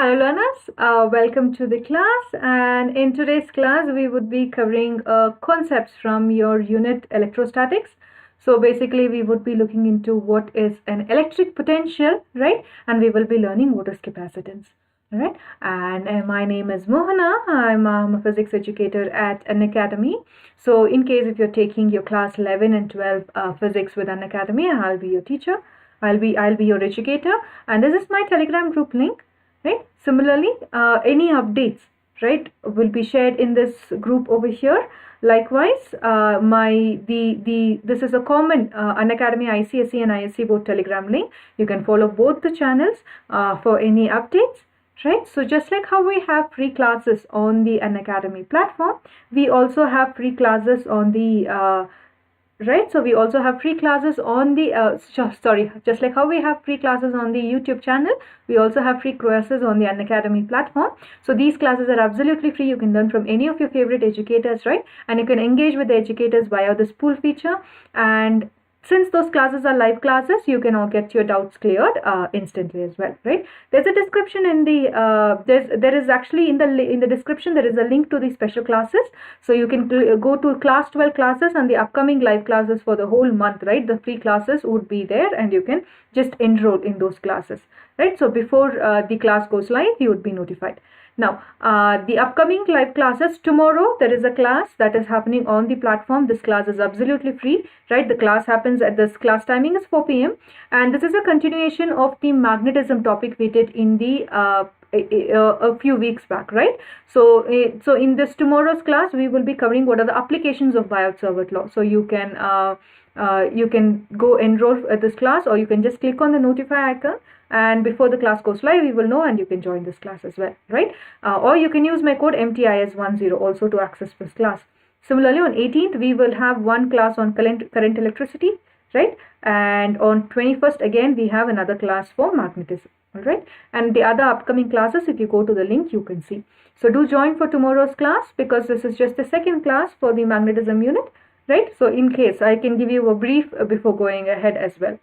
Hello learners, welcome to the class, and in today's class we would be covering concepts from your unit electrostatics. So basically we would be looking into what is an electric potential, right? And we will be learning what is capacitance, right? And my name is Mohana. I'm a physics educator at Unacademy. So in case if you're taking your class 11 and 12 physics with Unacademy, I'll be your teacher. I'll be your educator, and this is my Telegram group link. Right. Similarly, any updates, right, will be shared in this group over here. Likewise, this is a common Unacademy ICSE and ISC Board Telegram link. You can follow both the channels for any updates. Right. So just like how we have free classes on the Unacademy platform, we also have free classes on the right, so we also have free classes on the just like how we have free classes on the YouTube channel, we also have free classes on the Unacademy platform. So these classes are absolutely free. You can learn from any of your favorite educators, right? And you can engage with the educators via this pool feature. And since those classes are live classes, you can all get your doubts cleared instantly as well, right? There's a description in the there is actually in the description there is a link to the special classes, so you can go to class 12 classes and the upcoming live classes for the whole month, right? The free classes would be there, and you can just enroll in those classes, right? So before the class goes live, you would be notified. Now, the upcoming live classes, tomorrow there is a class that is happening on the platform. This class is absolutely free, right? The class happens at this class timing is 4 p.m. and this is a continuation of the magnetism topic we did in the a few weeks back, right? So in this tomorrow's class, we will be covering what are the applications of Biot-Savart law. So you can go enroll at this class, or you can just click on the notify icon, and before the class goes live, you will know and you can join this class as well, right? Or you can use my code MTIS10 also to access this class. Similarly, on 18th, we will have one class on current electricity, right? And on 21st, again, we have another class for magnetism, all right? And the other upcoming classes, if you go to the link, you can see. So do join for tomorrow's class, because this is just the second class for the magnetism unit, right? So in case, I can give you a brief before going ahead as well.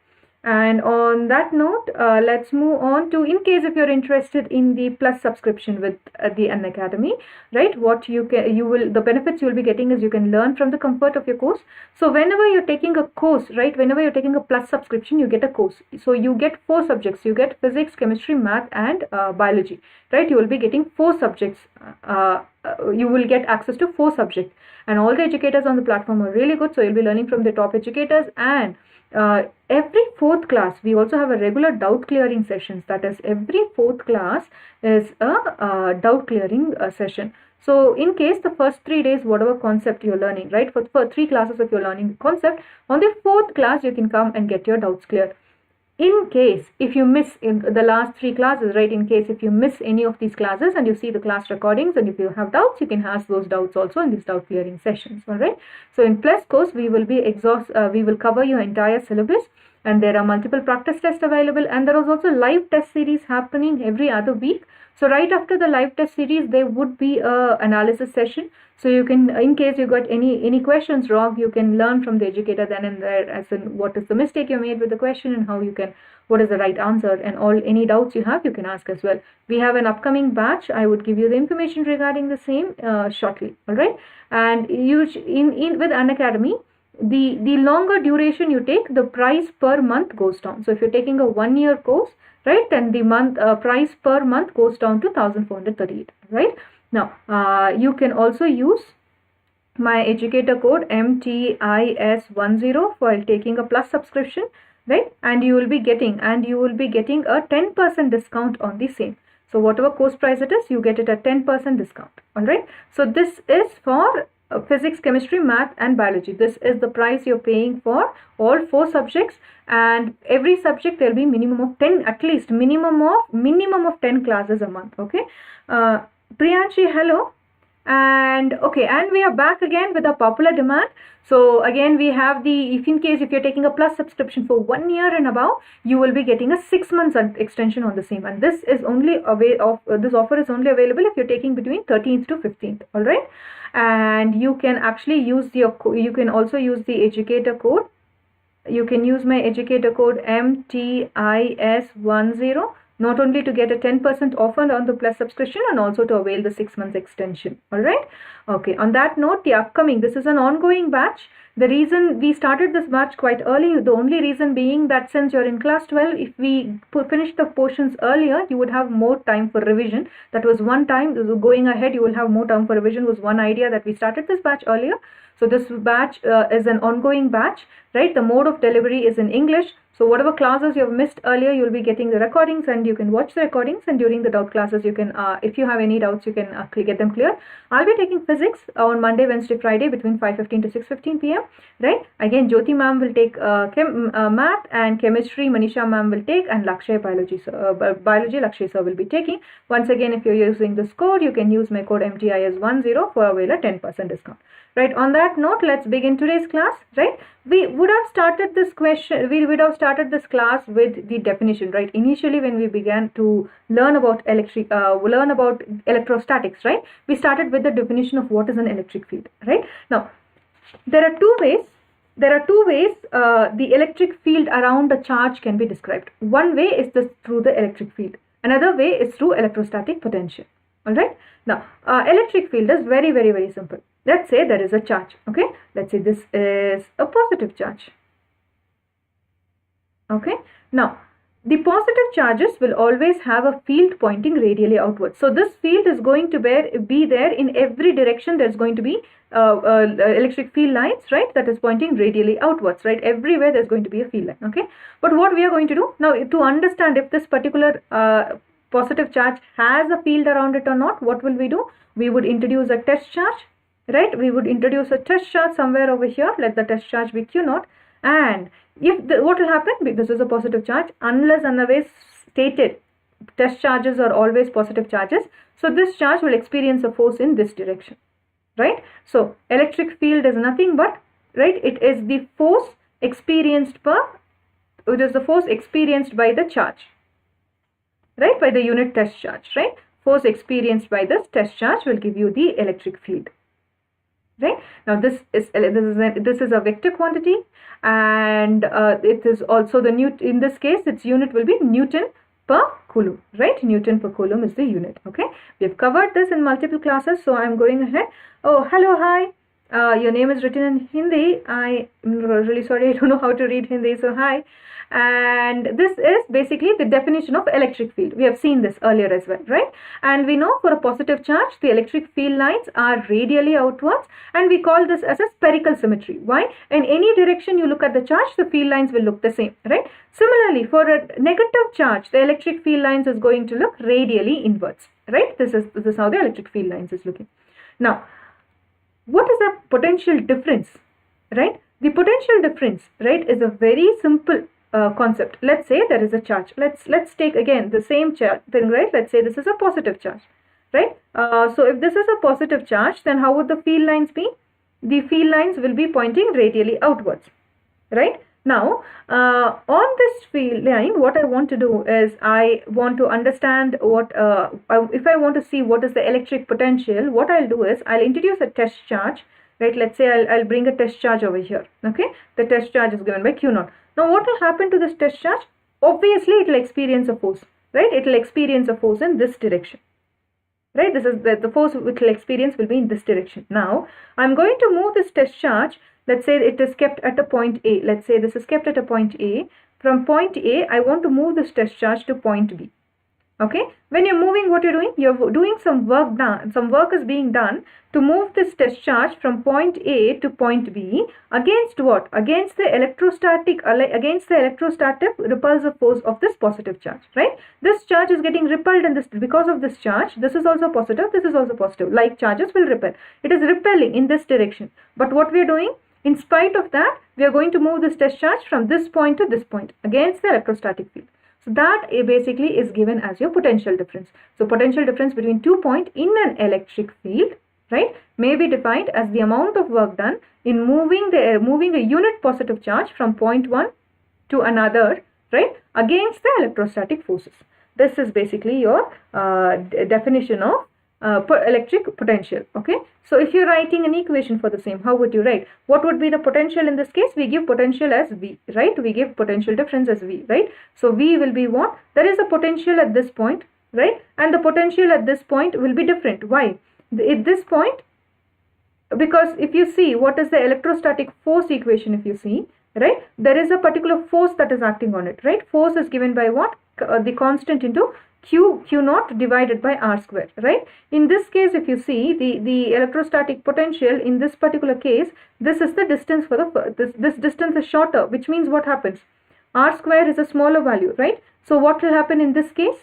And on that note, let's move on to, in case if you're interested in the plus subscription with the Unacademy, right? What the benefits you will be getting is you can learn from the comfort of your course. So whenever you're taking a course, right? Whenever you're taking a plus subscription, you get a course. So you get 4 subjects. You get physics, chemistry, math, and biology, right? You will be getting 4 subjects. You will get access to 4 subjects, and all the educators on the platform are really good. So you'll be learning from the top educators, and every 4th class we also have a regular doubt clearing sessions. That is, every 4th class is a doubt clearing session. So in case the first 3 days, whatever concept you're learning, right, for 3 classes if you're learning concept, on the 4th class you can come and get your doubts cleared. In case if you miss in the last 3 classes, right, in case if you miss any of these classes and you see the class recordings, and if you have doubts, you can ask those doubts also in these doubt clearing sessions, all right? So in plus course, we will cover your entire syllabus, and there are multiple practice tests available, and there is also live test series happening every other week. So right after the live test series, there would be a analysis session. So you can, in case you got any questions wrong, you can learn from the educator then and there, as in what is the mistake you made with the question, and what is the right answer, and any doubts you have, you can ask as well. We have an upcoming batch. I would give you the information regarding the same shortly, all right? And with Unacademy, the longer duration you take, the price per month goes down. So if you're taking a 1-year course, right, then the price per month goes down to 1,438, right? Now, you can also use my educator code MTIS10 while taking a plus subscription, right? And you will be getting a 10% discount on the same. So whatever course price it is, you get it at 10% discount, all right? So this is for physics, chemistry, math, and biology. This is the price you're paying for all 4 subjects, and every subject there will be minimum of 10, at least minimum of 10 classes a month, okay? Priyanshi, hello. And okay, and we are back again with a popular demand. So again, we have if you're taking a plus subscription for 1 year and above, you will be getting a 6 months extension on the same, and this is only this offer is only available if you're taking between 13th to 15th, all right? And you can actually use you can also use the educator code. You can use my educator code MTIS10 not only to get a 10% offer on the Plus subscription and also to avail the 6 months extension. Alright. Okay. On that note, the upcoming, this is an ongoing batch. The reason we started this batch quite early, the only reason being that since you're in class 12, if we finish the portions earlier, you would have more time for revision. That was one time. Going ahead, you will have more time for revision was one idea that we started this batch earlier. So this batch is an ongoing batch, right? The mode of delivery is in English. So whatever classes you have missed earlier, you will be getting the recordings and you can watch the recordings, and during the doubt classes, you can, if you have any doubts, you can get them cleared. I'll be taking physics on Monday, Wednesday, Friday between 5:15 to 6:15 p.m. Right? Again, Jyoti ma'am will take math, and chemistry Manisha ma'am will take, and Lakshay biology Lakshay sir will be taking. Once again, if you're using this code, you can use my code MTIS10 for avail a 10% discount. Right, on that note, let's begin today's class. Right, we would have started this class with the definition. Right, initially when we began to learn about electrostatics, right, we started with the definition of what is an electric field. Right, now there are two ways the electric field around a charge can be described. One way is through the electric field. Another way is through electrostatic potential. All right, now electric field is very, very, very simple. Let's say there is a charge. Okay, let's say this is a positive charge. Okay, now the positive charges will always have a field pointing radially outwards. So this field is going to be there in every direction. There's going to be electric field lines, right, that is pointing radially outwards, right? Everywhere there's going to be a field line. Okay, but what we are going to do now to understand if this particular positive charge has a field around it or not, what will we do? We would introduce a test charge. Right, we would introduce a test charge somewhere over here. Let the test charge be Q0, and if what will happen, this is a positive charge, unless and otherwise stated, test charges are always positive charges. So this charge will experience a force in this direction. Right, so electric field is nothing but, right, it is the force experienced by the charge, right, by the unit test charge. Right, force experienced by this test charge will give you the electric field. Right, now this is a vector quantity, and it is also the in this case its unit will be Newton per Coulomb. Right, Newton per Coulomb is the unit. Okay, we have covered this in multiple classes, so I'm going ahead. Oh, hello, hi. Your name is written in Hindi. I am really sorry, I don't know how to read Hindi, so hi. And this is basically the definition of electric field. We have seen this earlier as well, right? And we know for a positive charge, the electric field lines are radially outwards, and we call this as a spherical symmetry. Why? In any direction you look at the charge, the field lines will look the same, right? Similarly, for a negative charge, the electric field lines is going to look radially inwards, right? This is how the electric field lines is looking. Now, what is the potential difference, right? The potential difference, right, is a very simple concept. Let's say there is a charge. Let's take again the same charge thing, right? Let's say this is a positive charge, right? So if this is a positive charge, then how would the field lines be? The field lines will be pointing radially outwards, right? Now, on this field line, what I want to do is I want to understand what, if I want to see what is the electric potential, what I'll do is I'll introduce a test charge, right? Let's say I'll bring a test charge over here, okay? The test charge is given by Q0. Now, what will happen to this test charge? Obviously, it will experience a force, right? It will experience a force in this direction, right? This is the force it will experience will be in this direction. Now, I'm going to move this test charge. Let's say it is kept at a point A. Let's say this is kept at a point A. From point A, I want to move this test charge to point B. Okay, when you're moving, what you're doing some work done. Some work is being done to move this test charge from point A to point B against what? Against the electrostatic repulsive force of this positive charge, right? This charge is getting repelled, and because of this charge, this is also positive, this is also positive. Like charges will repel. It is repelling in this direction. But what we are doing? In spite of that, we are going to move this test charge from this point to this point against the electrostatic field. So that basically is given as your potential difference. So potential difference between 2 points in an electric field, right, may be defined as the amount of work done in moving a unit positive charge from point 1 to another, right, against the electrostatic forces. This is basically your definition of electric potential. Okay, so if you're writing an equation for the same, how would you write? What would be the potential in this case? We give potential as V, right? We give potential difference as V, right? So V will be what? There is a potential at this point, right? And the potential at this point will be different. Why? At this point, because if you see what is the electrostatic force equation, if you see, right, there is a particular force that is acting on it, right? Force is given by what? The constant into q naught divided by r square, right? In this case, if you see the electrostatic potential in this particular case, this is the distance for the this distance is shorter, which means what happens? R square is a smaller value, right? So what will happen in this case?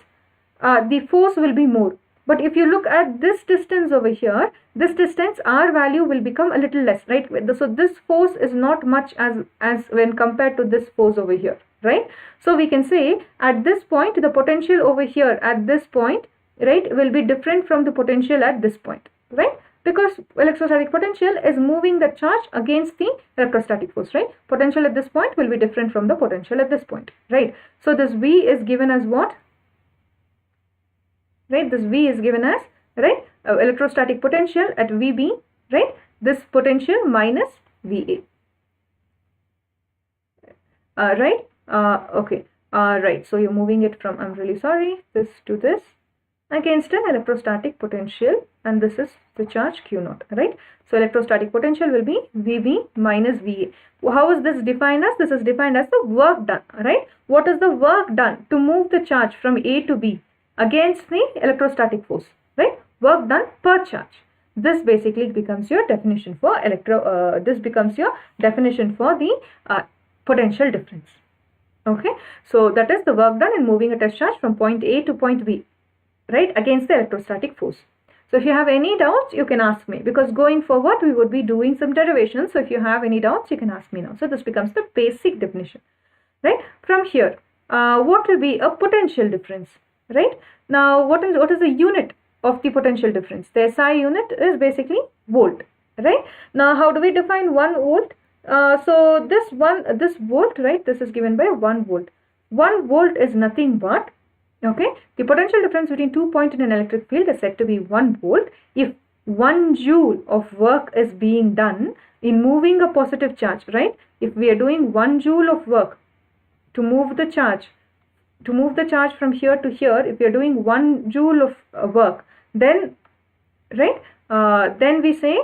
The force will be more. But if you look at this distance over here, this distance, R value will become a little less, right? So this force is not much as when compared to this force over here, right? So we can say at this point, the potential over here at this point, right, will be different from the potential at this point, right? Because electrostatic potential is moving the charge against the electrostatic force, right? Potential at this point will be different from the potential at this point, right? So this V is given as what? Right, this V is given as, right, electrostatic potential at VB, right, this potential minus VA, right, okay, right, so you're moving it from, I'm really sorry, this to this, against an electrostatic potential, and this is the charge Q naught, right? So electrostatic potential will be VB minus VA. How is this defined as? This is defined as the work done, right? What is the work done to move the charge from A to B against the electrostatic force, right? Work done per charge. This basically becomes your definition for this becomes your definition for the potential difference. Okay, so that is the work done in moving a test charge from point A to point B, right, against the electrostatic force. So if you have any doubts, you can ask me, because going forward we would be doing some derivations. So if you have any doubts, you can ask me now. So this becomes the basic definition, right? From here, what will be a potential difference, right? Now what is the unit of the potential difference? The SI unit is basically volt, right? Now how do we define 1 volt? So this volt, right, this is given by 1 volt. 1 volt is nothing but, okay, the potential difference between 2 points in an electric field is said to be 1 volt if 1 joule of work is being done in moving a positive charge, right? If we are doing 1 joule of work to move the charge from here to here, if we are doing 1 joule of work, then, right, then we say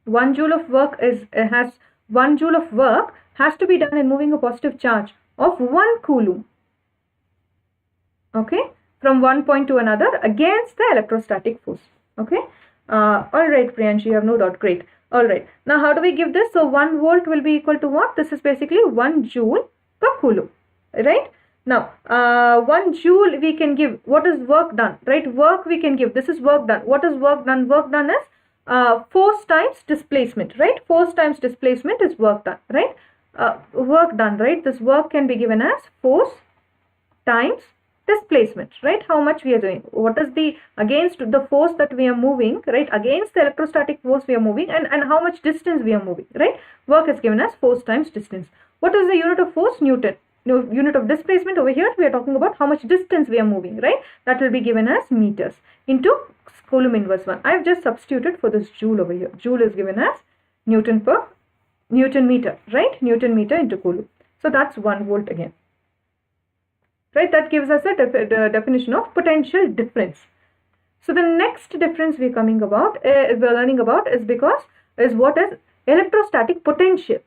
1 joule of work has 1 joule of work has to be done in moving a positive charge of 1 coulomb, okay, from one point to another against the electrostatic force, okay. All right, Priyanshi, you have no doubt, great. All right, now how do we give this? So 1 volt will be equal to what? This is basically 1 joule per coulomb, right? Now 1 joule we can give. What is work done, right? Work we can give. This is work done. What is work done? Work done is force times displacement, right? Force times displacement is work done, right? Work done, right? This work can be given as force times displacement, right? How much we are doing, what is the against the force that we are moving, right? Against the electrostatic force we are moving, and how much distance we are moving, right? Work is given as force times distance. What is the unit of force? Newton. No, unit of displacement over here we are talking about how much distance we are moving, right? That will be given as meters into Coulomb inverse 1. I have just substituted for this joule over here. Joule is given as Newton meter, right? Newton meter into Coulomb. So that's 1 volt again, right? That gives us the definition of potential difference. So the next difference we're learning about is what is electrostatic potential.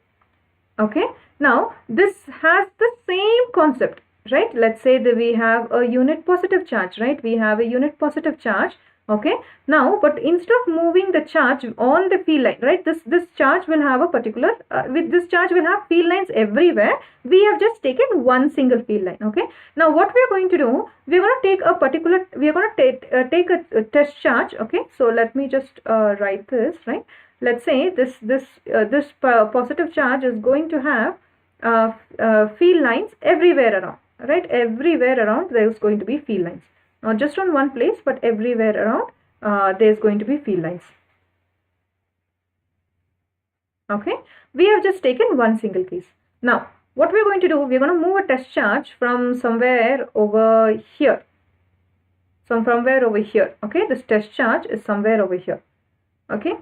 Okay, now this has the same concept, right? Let's say that we have a unit positive charge, right? We have a unit positive charge. Okay, now but instead of moving the charge on the field line, right, this charge will have a particular with this charge will have field lines everywhere. We have just taken one single field line. Okay, now what we are going to do, we are going to take a particular, we are going to take a test charge. Okay, so let me just write this, right? Let's say this positive charge is going to have field lines everywhere around, right? Everywhere around there is going to be field lines. Not just on one place, but everywhere around there is going to be field lines. Okay, we have just taken one single case. Now what we are going to do, we are going to move a test charge from somewhere over here. So somewhere over here, okay, this test charge is somewhere over here, okay.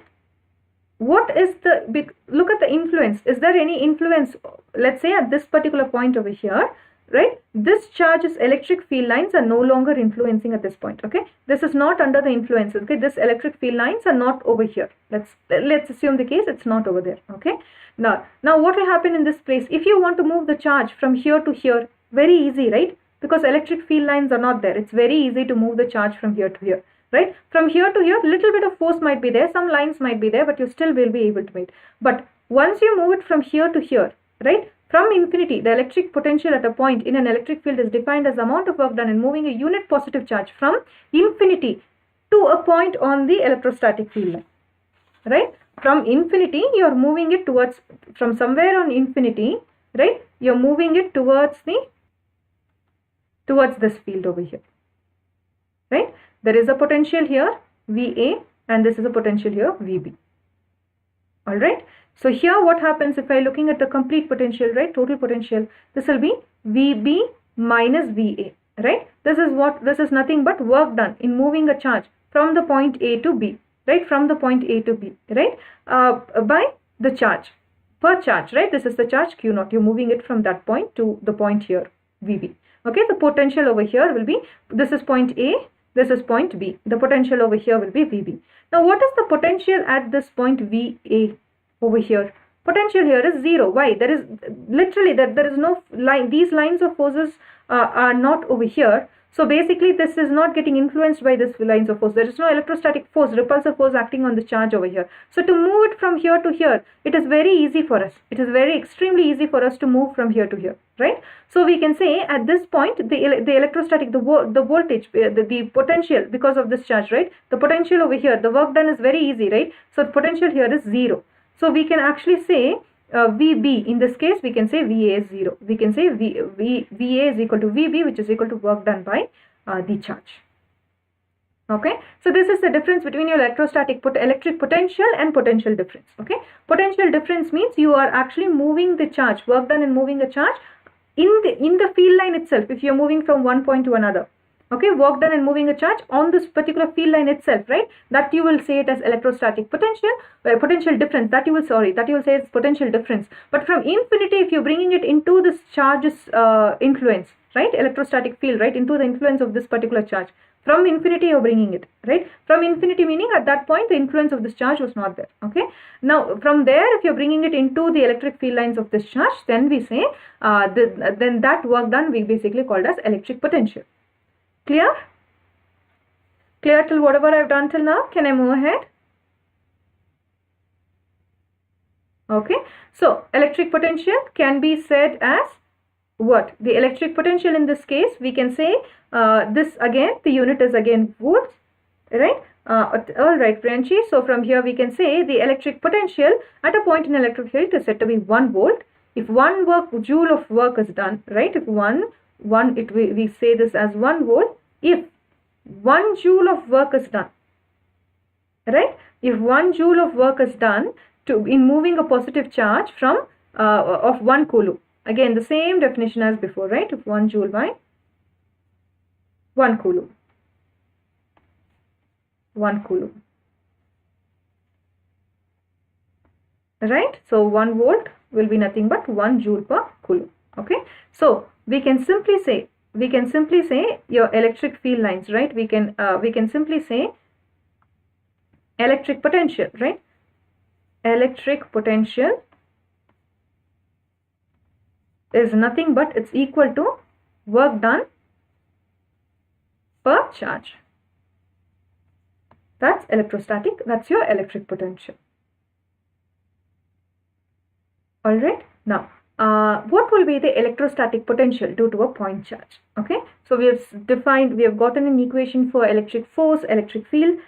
What is the, look at the influence, is there any influence, let's say at this particular point over here, right? This charge's electric field lines are no longer influencing at this point, okay. This is not under the influence, okay. This electric field lines are not over here. Let's assume the case it's not over there, okay. Now what will happen in this place? If you want to move the charge from here to here, very easy, right? Because electric field lines are not there. It's very easy to move the charge from here to here, right? From here to here, little bit of force might be there, some lines might be there, but you still will be able to meet. But once you move it from here to here, right? From infinity, the electric potential at a point in an electric field is defined as the amount of work done in moving a unit positive charge from infinity to a point on the electrostatic field line, right? From infinity, you are moving it towards, from somewhere on infinity, right? You're moving it towards this field over here, right? There is a potential here, VA, and this is a potential here, VB. All right. So here what happens if I looking at the complete potential, right? Total potential, this will be VB minus VA, right? This is nothing but work done in moving a charge from the point A to B, right? From the point A to B, right? By the charge, per charge, right? This is the charge Q0. You're moving it from that point to the point here, VB. Okay, the potential over here will be, this is point A, this is point B. The potential over here will be VB. Now, what is the potential at this point VA over here? Potential here is 0. Why? There is literally there is no line. These lines of forces are not over here. So basically, this is not getting influenced by this lines of force. There is no electrostatic force, repulsive force acting on the charge over here. So to move it from here to here, it is very easy for us. It is very extremely easy for us to move from here to here, right? So we can say at this point, the electrostatic, the voltage, the potential because of this charge, right? The potential over here, the work done is very easy, right? So the potential here is 0. So we can actually say VB, in this case we can say VA is 0. We can say VA is equal to VB, which is equal to work done by the charge. Okay, so this is the difference between your electric potential and potential difference. Okay, potential difference means you are actually moving the charge, work done in moving a charge in the field line itself. If you are moving from one point to another, okay, work done in moving a charge on this particular field line itself, right? That you will say it as electrostatic potential, potential difference. That you will say is potential difference. But from infinity, if you're bringing it into this charge's influence, right? Electrostatic field, right? Into the influence of this particular charge. From infinity, you're bringing it, right? From infinity meaning at that point, the influence of this charge was not there, okay? Now, from there, if you're bringing it into the electric field lines of this charge, then we say, then that work done we basically called as electric potential. Clear? Clear till whatever I've done till now? Can I move ahead? Okay. So, electric potential can be said as what? The electric potential in this case, we can say this again, the unit is again volts, right? All right, Priyanshi. So, from here we can say the electric potential at a point in electric field is said to be 1 volt. If 1 joule of work is done, right? If we say this as 1 volt if 1 joule of work is done, right? If 1 joule of work is done in moving a positive charge from of 1 coulomb. Again, the same definition as before, right? If 1 joule by 1 coulomb. 1 coulomb. Right? So 1 volt will be nothing but 1 joule per coulomb. Okay? So we can simply say your electric field lines, right? We can simply say electric potential, right? Electric potential is nothing but it's equal to work done per charge. That's electrostatic, that's your electric potential. All right, now what will be the electrostatic potential due to a point charge? Okay, so we have gotten an equation for electric force, electric field.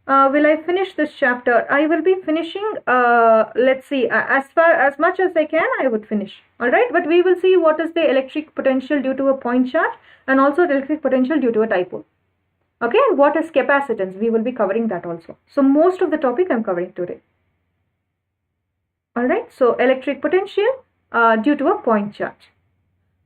Will I finish this chapter? I will be finishing, let's see, as much as I can, I would finish. All right, but we will see what is the electric potential due to a point charge and also the electric potential due to a dipole. Okay, and what is capacitance? We will be covering that also. So most of the topic I am covering today. All right, so electric potential due to a point charge,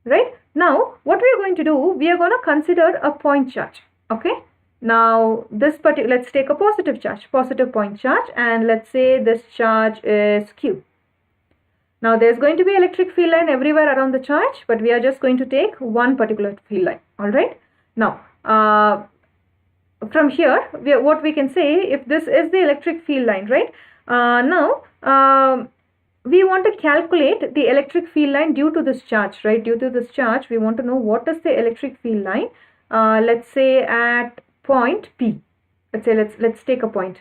right? Now what we are going to do, we are going to consider a point charge. Okay, now this particular, let's take a positive charge, positive point charge, and let's say this charge is Q. Now there's going to be electric field line everywhere around the charge, but we are just going to take one particular field line. Alright, now from here what we can say, if this is the electric field line, right, now we want to calculate the electric field line due to this charge, right? Due to this charge, we want to know what is the electric field line, let's say at point P. Let's say let's take a point,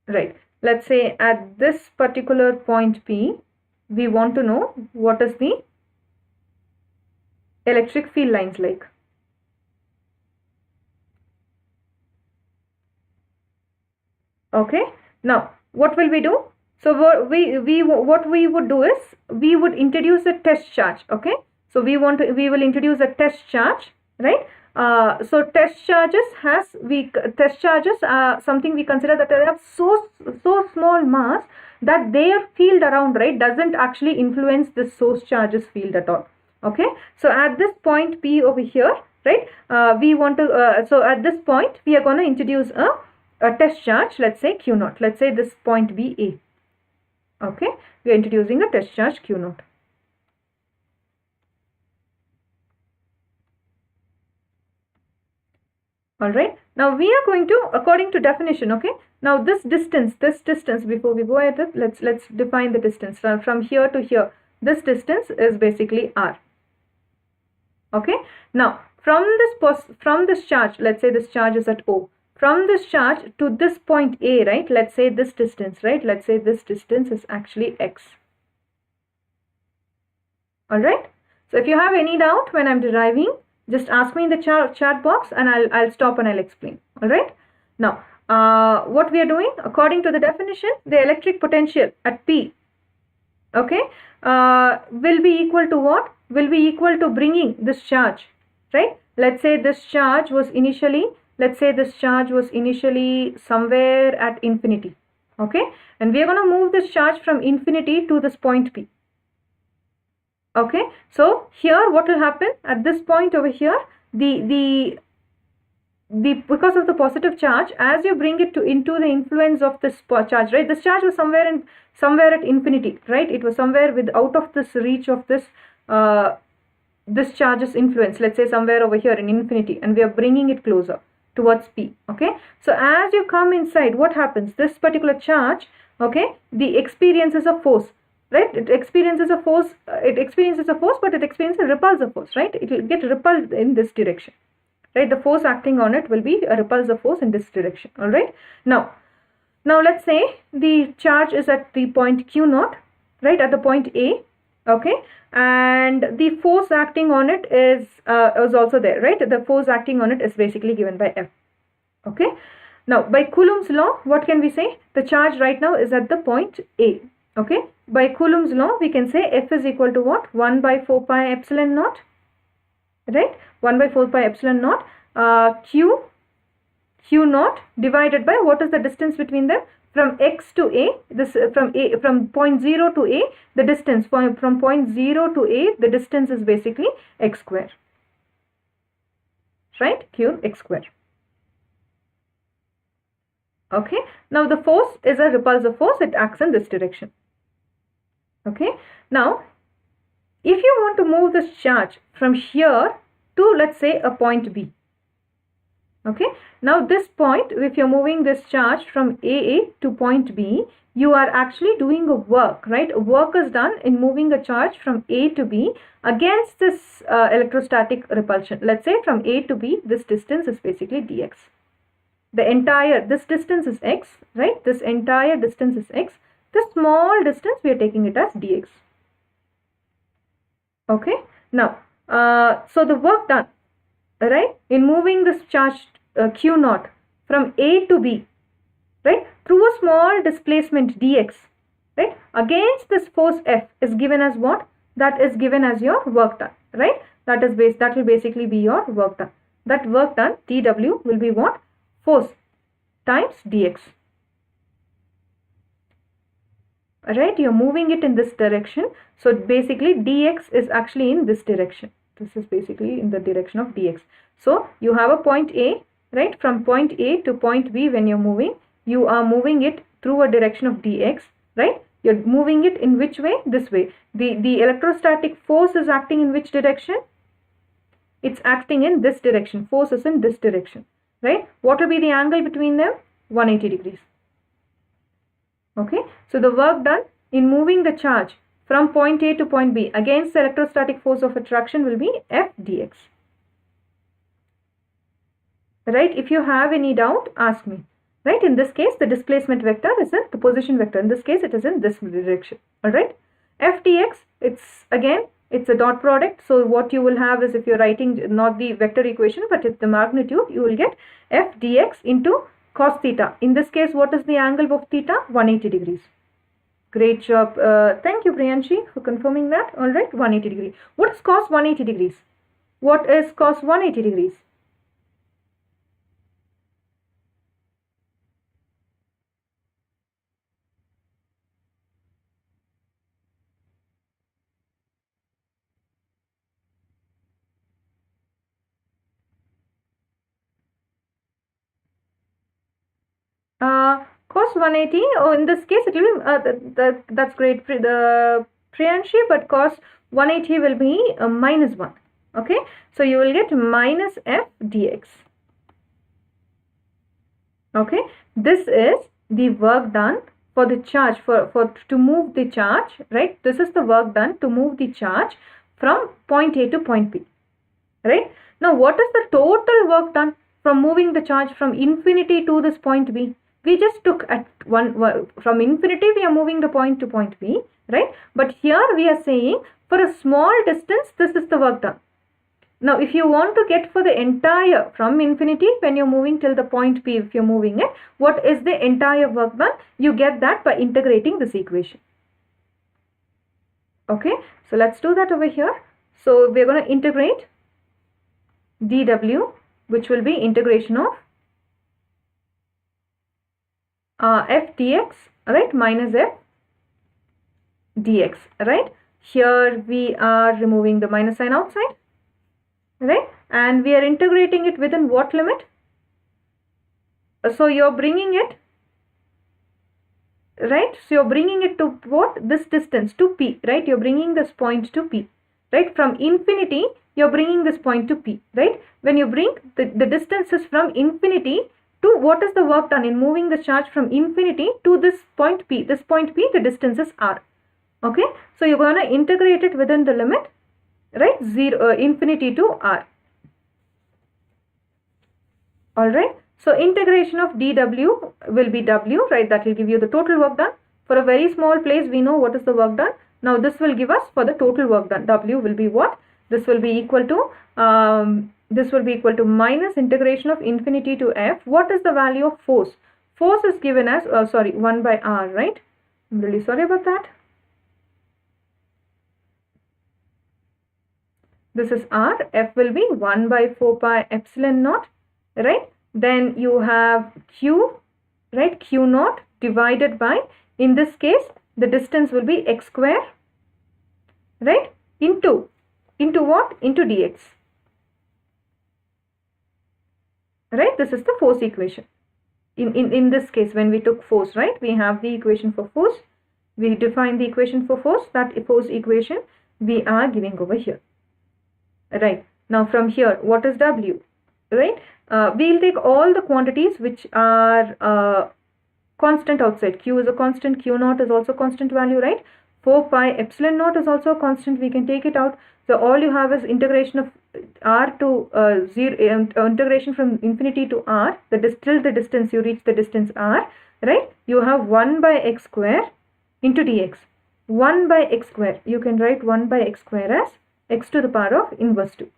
right? Let's say at this particular point P, we want to know what is the electric field lines like. Okay, now what will we do? So what we would do is we would introduce a test charge. Okay, so we will introduce a test charge, right? So test charges are something we consider that they have so small mass that their field around, right, doesn't actually influence the source charge's field at all. Okay, so at this point P over here, right, we want to so at this point we are going to introduce a test charge, let's say Q naught. Let's say this point be A. Okay, we are introducing a test charge Q naught. Alright, now we are going to, according to definition, okay, now this distance, before we go at it, let's define the distance from here to here. This distance is basically R. Okay, now from this charge, let's say this charge is at O. From this charge to this point A, right, let's say this distance, right, let's say this distance is actually X. Alright, so if you have any doubt when I'm deriving, just ask me in the chat box and I'll stop and I'll explain. Alright, now what we are doing, according to the definition, the electric potential at P, okay, will be equal to what? Will be equal to bringing this charge, right? Let's say this charge was initially, somewhere at infinity, okay, and we are going to move this charge from infinity to this point P. Okay, so here what will happen at this point over here, the because of the positive charge, as you bring it into the influence of this charge, right, this charge was somewhere at infinity, right, it was somewhere out of this reach of this this charge's influence, let's say somewhere over here in infinity, and we are bringing it closer towards P. Okay, so as you come inside, what happens? This particular charge, okay, the experiences a force, right? It experiences a force, but it experiences a repulsive force, right? It will get repelled in this direction, right? The force acting on it will be a repulsive force in this direction. All right, now let's say the charge is at the point Q naught, right, at the point A. Okay, and the force acting on it is also there, right? The force acting on it is basically given by F. Okay, now by Coulomb's law, what can we say? The charge right now is at the point A. Okay, by Coulomb's law, we can say F is equal to what? 1 by 4 pi epsilon naught, right? 1 by 4 pi epsilon naught Q naught divided by what is the distance between them? From X to A, this from point 0 to A, the distance from point 0 to A, the distance is basically X square, right? Q X square. Okay, now the force is a repulsive force, it acts in this direction. Okay, now if you want to move this charge from here to, let's say, a point B. Okay, now this point, if you're moving this charge from AA to point B, you are actually doing a work, right? A work is done in moving a charge from A to B against this electrostatic repulsion. Let's say from A to B, this distance is basically dx. This distance is x, right? This entire distance is x. This small distance, we are taking it as dx. Okay, now, so the work done, right, in moving this charge Q naught from A to B, right, through a small displacement dx, right, against this force F is given as what? That is given as your work done, right? That will basically be your work done. That work done, TW, will be what? Force times dx. right? You're moving it in this direction. So basically dx is actually in this direction. This is basically in the direction of dx. So you have a point A, right? From point A to point B, when you're moving, you are moving it through a direction of dx, right? You're moving it in which way? This way. The electrostatic force is acting in which direction? It's acting in this direction. Force is in this direction, right? What will be the angle between them? 180 degrees. Okay, so the work done in moving the charge from point A to point B against the electrostatic force of attraction will be F dx. Right, if you have any doubt, ask me. Right, in this case, the displacement vector is in the position vector. In this case, it is in this direction. Alright, F dx, it's a dot product. So what you will have is, if you're writing not the vector equation, but it's the magnitude, you will get F dx into cos theta. In this case, what is the angle of theta? 180 degrees. Great job. Thank you, Priyanshi, for confirming that. Alright, 180 degrees. What is cos 180 degrees? What is cos 180 degrees? Cos 180, in this case it will be, that's great, the Priyanshi, but cos 180 will be minus 1. Okay, so you will get minus F dx. Okay, this is the work done for the charge, to move the charge, right? This is the work done to move the charge from point A to point B, right? Now, what is the total work done from moving the charge from infinity to this point B? We just took at from infinity we are moving the point to point B, right? But here we are saying for a small distance, this is the work done. Now, if you want to get for the entire from infinity, when you're moving till the point P, if you're moving it, what is the entire work done? You get that by integrating this equation. Okay, so let's do that over here. So we're going to integrate dw, which will be integration of f dx, right, minus f dx, right? Here we are removing the minus sign outside, right? And we are integrating it within what limit? So you're bringing it, right? So you're bringing it to what? This distance to P, right? You're bringing this point to P, right? From infinity, you're bringing this point to P, right? When you bring the distance is from infinity to, what is the work done in moving the charge from infinity to this point P? This point P, the distance is R. Okay, so you're going to integrate it within the limit, right? Infinity to R. Alright, so integration of dw will be w, right? That will give you the total work done. For a very small place, we know what is the work done. Now this will give us for the total work done. W will be what? This will be equal to minus integration of infinity to f. What is the value of force? Force is given as 1 by r, right? I'm really sorry about that. This is r. F will be 1 by 4 pi epsilon naught, right? Then you have q, right? Q naught divided by, in this case, the distance will be x square, right? Into what? Into dx. Right? This is the force equation. In this case, when we took force, right? We have the equation for force. We define the equation for force. That force equation we are giving over here. Right. Now from here, what is W? Right? We'll take all the quantities which are constant outside. Q is a constant. Q naught is also constant value, right? 4 pi epsilon naught is also a constant. We can take it out. So all you have is integration of r to 0, integration from infinity to r. Till the distance you reach the distance r, right? You have 1 by x square into dx. 1 by x square. You can write 1 by x square as x to the power of inverse 2.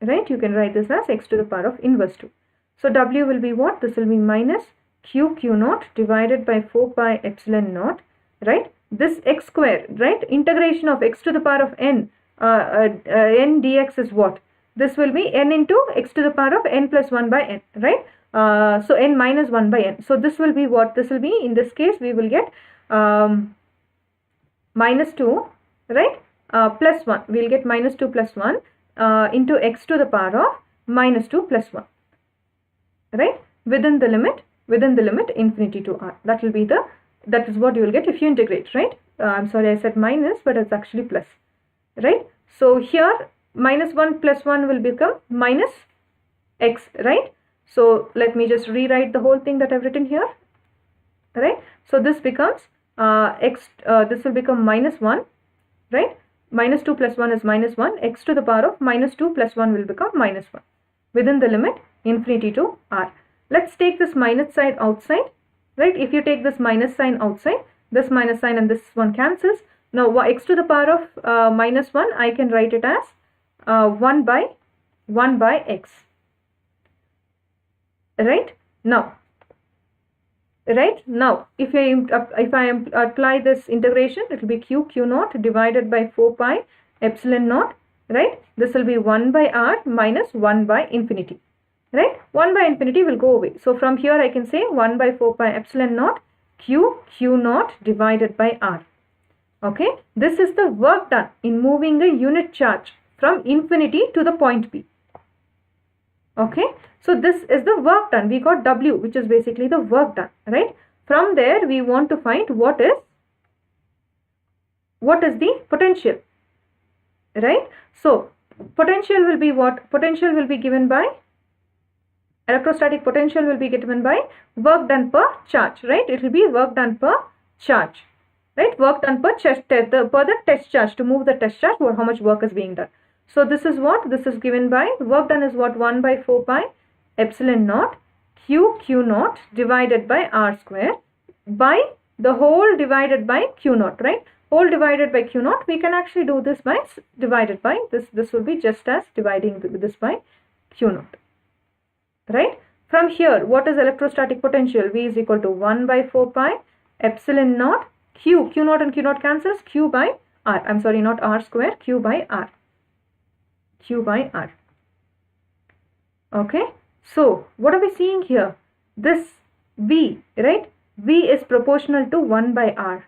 Right? You can write this as x to the power of inverse 2. So W will be what? This will be minus q naught divided by 4 pi epsilon naught, right? This x square, right? Integration of x to the power of n, n dx is what? This will be n into x to the power of n plus 1 by n, right? So n minus 1 by n. So this will be what? This will be, in this case, we will get minus 2, right, plus 1. We will get minus 2 plus 1 into x to the power of minus 2 plus 1, right, within the limit infinity to r. That is what you will get if you integrate, right. I'm sorry, I said minus, but it's actually plus, right. So here minus 1 plus 1 will become minus x, right. So let me just rewrite the whole thing that I've written here, right. So this becomes this will become minus 1, right. Minus 2 plus 1 is minus 1. X to the power of minus 2 plus 1 will become minus 1 within the limit infinity to r. Let's take this minus sign outside, right. If you take this minus sign outside, this minus sign and this one cancels. Now x to the power of minus 1, I can write it as 1 by x, right. Now if I apply this integration, it will be q naught divided by 4 pi epsilon naught, right. This will be 1 by r minus 1 by infinity, right. 1 by infinity will go away. So from here I can say 1 by 4 pi epsilon naught q naught divided by r. Okay, this is the work done in moving a unit charge from infinity to the point P. Okay, so this is the work done. We got W, which is basically the work done, right. From there we want to find what is the potential, right. So potential will be what? Potential will be given by, electrostatic potential will be given by work done per charge, right. It will be work done per charge, right. Work done per the test charge. To move the test charge, how much work is being done. So this is what this is given by. Work done is what? 1 by 4 pi epsilon naught q naught divided by r square by the whole divided by q naught, right. Whole divided by q naught. We can actually do this by divided by this. This will be just as dividing this by q naught, right. From here, what is electrostatic potential? V is equal to 1 by 4 pi epsilon naught q naught and q naught cancels, q by r. I'm sorry, not r square, q by r. Okay, so what are we seeing here? This V, right? V is proportional to 1 by r.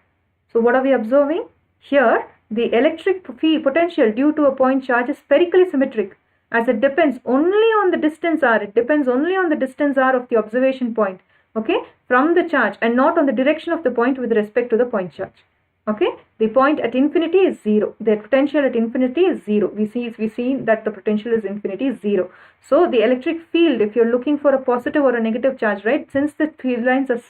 So what are we observing? Here the electric potential due to a point charge is spherically symmetric, as it depends only on the distance r. It depends only on the distance r of the observation point, okay, from the charge, and not on the direction of the point with respect to the point charge. Okay, the point at infinity is 0. The potential at infinity is 0. We see that the potential is infinity is 0. So the electric field, if you're looking for a positive or a negative charge, right? Since the field lines are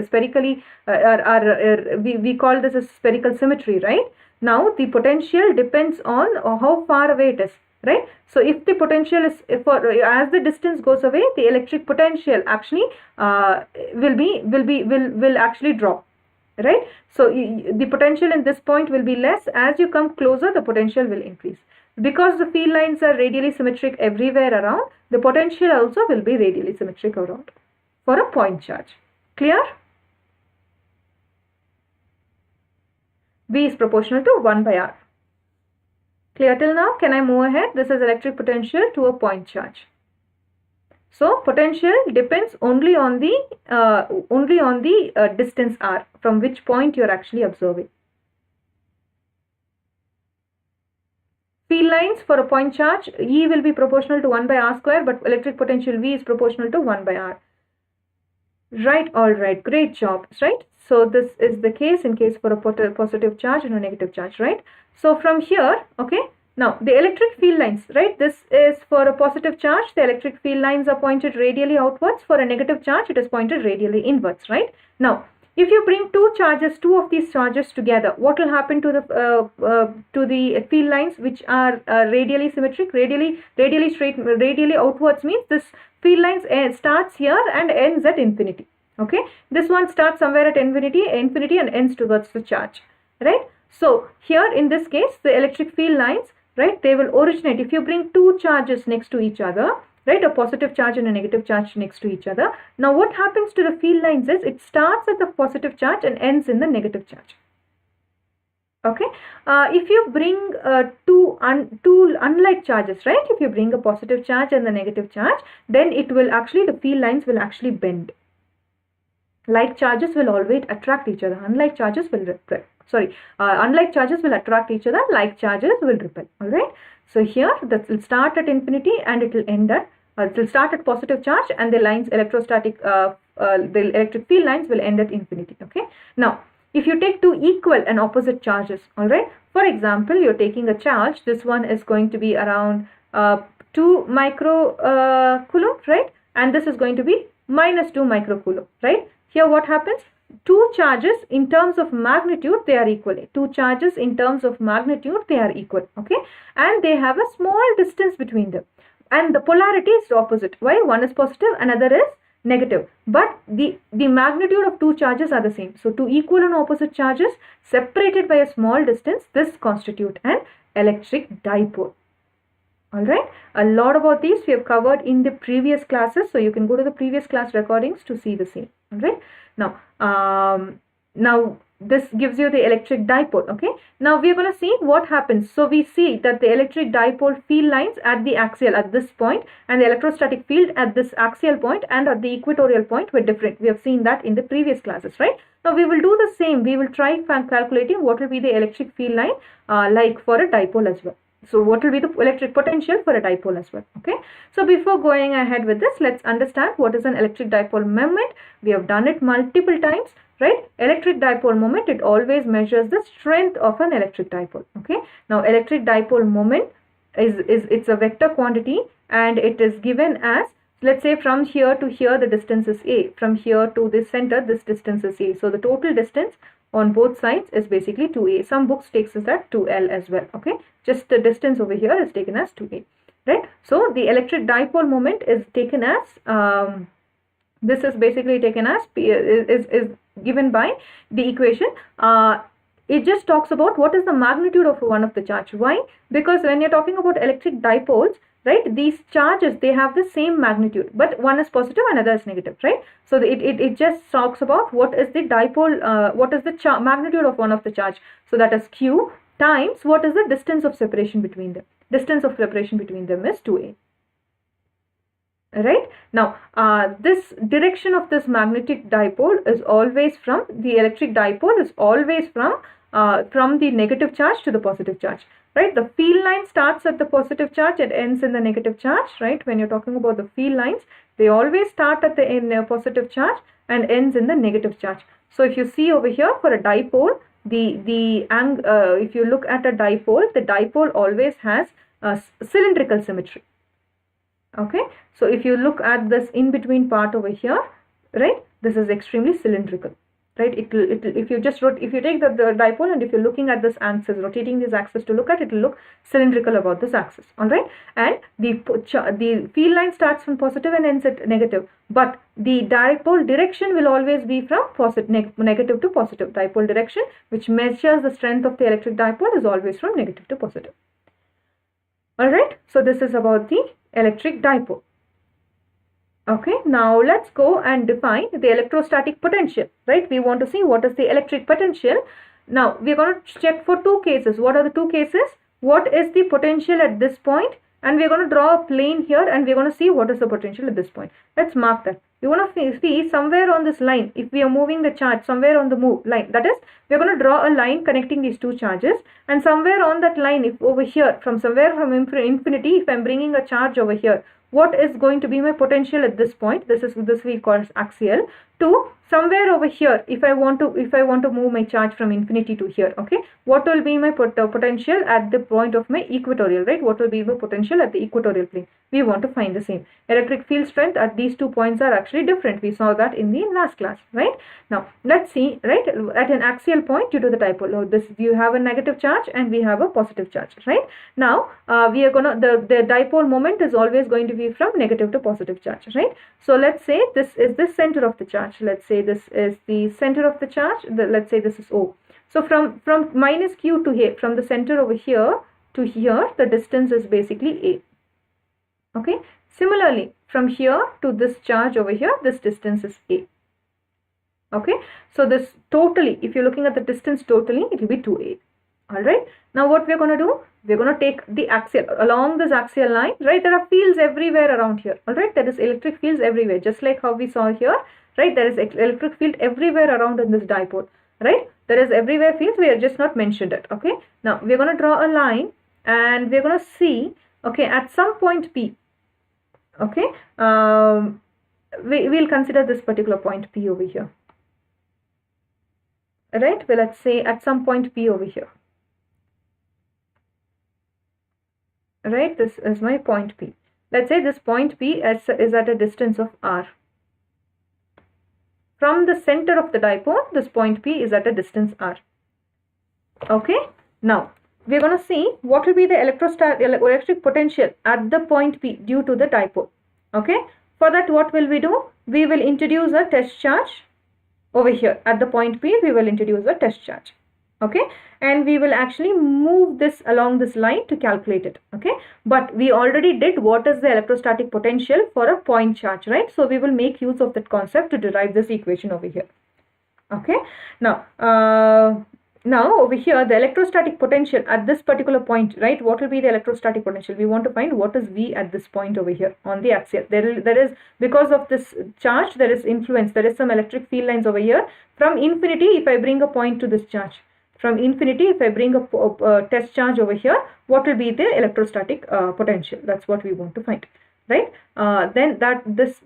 spherically, we call this as spherical symmetry, right? Now the potential depends on how far away it is, right? So if the potential is as the distance goes away, the electric potential actually will actually drop. Right, so the potential in this point will be less. As you come closer, the potential will increase. Because the field lines are radially symmetric everywhere around, the potential also will be radially symmetric around for a point charge. Clear? V is proportional to 1 by r. Clear till now? Can I move ahead? This is electric potential to a point charge. So potential depends only on the distance r from which point you are actually observing. Field lines for a point charge, E will be proportional to 1 by r square, but electric potential V is proportional to 1 by r. Right, all right, great job, right? So this is the case in case for a positive charge and a negative charge, right? So from here, okay. Now, the electric field lines, right, this is for a positive charge, the electric field lines are pointed radially outwards. For a negative charge, it is pointed radially inwards, right? Now, if you bring two of these charges together, what will happen to the field lines which are radially symmetric, radially straight, radially outwards means this field lines starts here and ends at infinity, okay? This one starts somewhere at infinity and ends towards the charge, right? So, here in this case, the electric field lines, right, they will originate. If you bring two charges next to each other, right, a positive charge and a negative charge next to each other. Now what happens to the field lines is it starts at the positive charge and ends in the negative charge. Okay, if you bring two unlike charges, right, if you bring a positive charge and the negative charge, then it will actually, the field lines will actually bend. Like charges will always attract each other, unlike charges will repel. unlike charges will attract each other, like charges will repel. All right. So here that will start at infinity and it will end at it will start at positive charge, and the lines the electric field lines will end at infinity. Okay. Now, if you take two equal and opposite charges, all right. For example, you're taking a charge. This one is going to be around 2 microcoulomb, right? And this is going to be minus 2 microcoulomb, right? Here what happens? Two charges in terms of magnitude, they are equal. Two charges in terms of magnitude, they are equal, okay? And they have a small distance between them. And the polarity is opposite. Why? One is positive, another is negative. But the magnitude of two charges are the same. So, two equal and opposite charges separated by a small distance, this constitute an electric dipole. Alright, a lot about these we have covered in the previous classes, so you can go to the previous class recordings to see the same. Alright, now this gives you the electric dipole. Okay, now we are going to see what happens. So we see that the electric dipole field lines at the axial at this point, and the electrostatic field at this axial point and at the equatorial point were different. We have seen that in the previous classes, right? Now we will do the same. We will try calculating what will be the electric field line like for a dipole as well. So what will be the electric potential for a dipole as well? Okay. So before going ahead with this, let's understand what is an electric dipole moment. We have done it multiple times, right? Electric dipole moment, it always measures the strength of an electric dipole. Okay. Now electric dipole moment it's a vector quantity, and it is given as, let's say from here to here the distance is a. From here to this center this distance is a. So the total distance on both sides is basically 2a. Some books takes us at 2l as well. Okay, just the distance over here is taken as 2a, right? So the electric dipole moment is taken as this is basically taken as is given by the equation. It just talks about what is the magnitude of one of the charge. Why? Because when you're talking about electric dipoles, right, these charges, they have the same magnitude, but one is positive, another is negative, right? So it just talks about what is the dipole, what is the magnitude of one of the charge. So that is q times what is the distance of separation between them. Distance of separation between them is 2a. Right? Now, this direction of this magnetic dipole is always from, the electric dipole is always from the negative charge to the positive charge. Right, the field line starts at the positive charge and ends in the negative charge. Right, when you're talking about the field lines, they always start at the positive charge and ends in the negative charge. So if you see over here for a dipole, if you look at a dipole, the dipole always has a cylindrical symmetry. Okay, so if you look at this in between part over here, right, this is extremely cylindrical. Right, if you take the dipole and if you're looking at this axis, rotating this axis to look at, it will look cylindrical about this axis. All right, and the field line starts from positive and ends at negative, but the dipole direction will always be from negative to positive. Dipole direction, which measures the strength of the electric dipole, is always from negative to positive. All right, so this is about the electric dipole. Okay, now let's go and define the electrostatic potential, right? We want to see what is the electric potential. Now, we are going to check for two cases. What are the two cases? What is the potential at this point? And we are going to draw a plane here and we are going to see what is the potential at this point. Let's mark that. We want to see somewhere on this line, if we are moving the charge somewhere on the line, that is, we are going to draw a line connecting these two charges, and somewhere on that line, if over here, from infinity, if I am bringing a charge over here, what is going to be my potential at this point? This we call axial. To somewhere over here, if I want to move my charge from infinity to here, okay, what will be my potential at the point of my equatorial, right? What will be the potential at the equatorial plane? We want to find the same. Electric field strength at these 2 points are actually different. We saw that in the last class, right? Now let's see, right, at an axial point due to the dipole, you have a negative charge and we have a positive charge, right? Now we are gonna, the dipole moment is always going to be from negative to positive charge, right? So let's say this is the center of the charge. Let's say this is the center of the charge. Let's say this is O. So from minus Q to here, from the center over here to here, the distance is basically A. Okay. Similarly, from here to this charge over here, this distance is A. Okay. So this totally, if you're looking at the distance totally, it will be 2A. Alright. Now what we're going to do, we're going to take the axial, along this axial line, right, there are fields everywhere around here. Alright, there is electric fields everywhere, just like how we saw here, right, there is electric field everywhere around in this dipole, right. There is everywhere fields, we are just not mentioned it. Okay, now we're going to draw a line and we're going to see, okay, at some point P, okay, we'll consider this particular point P over here, right? Well, let's say at some point P over here, right? This is my point P. Let's say this point P is at a distance of r. From the center of the dipole, this point P is at a distance r. Okay, now we're going to see what will be the electric potential at the point P due to the dipole. Okay, for that what will we do? We will introduce a test charge over here. At the point P, we will introduce a test charge. Okay, and we will actually move this along this line to calculate it. Okay, but we already did what is the electrostatic potential for a point charge, right? So we will make use of that concept to derive this equation over here. Okay, now over here the electrostatic potential at this particular point, right? What will be the electrostatic potential? We want to find what is V at this point over here on the axial. There is, because of this charge, there is influence, there is some electric field lines over here. From infinity, if I bring a point to this charge, from infinity, if I bring a test charge over here, what will be the electrostatic potential? That's what we want to find, right? Then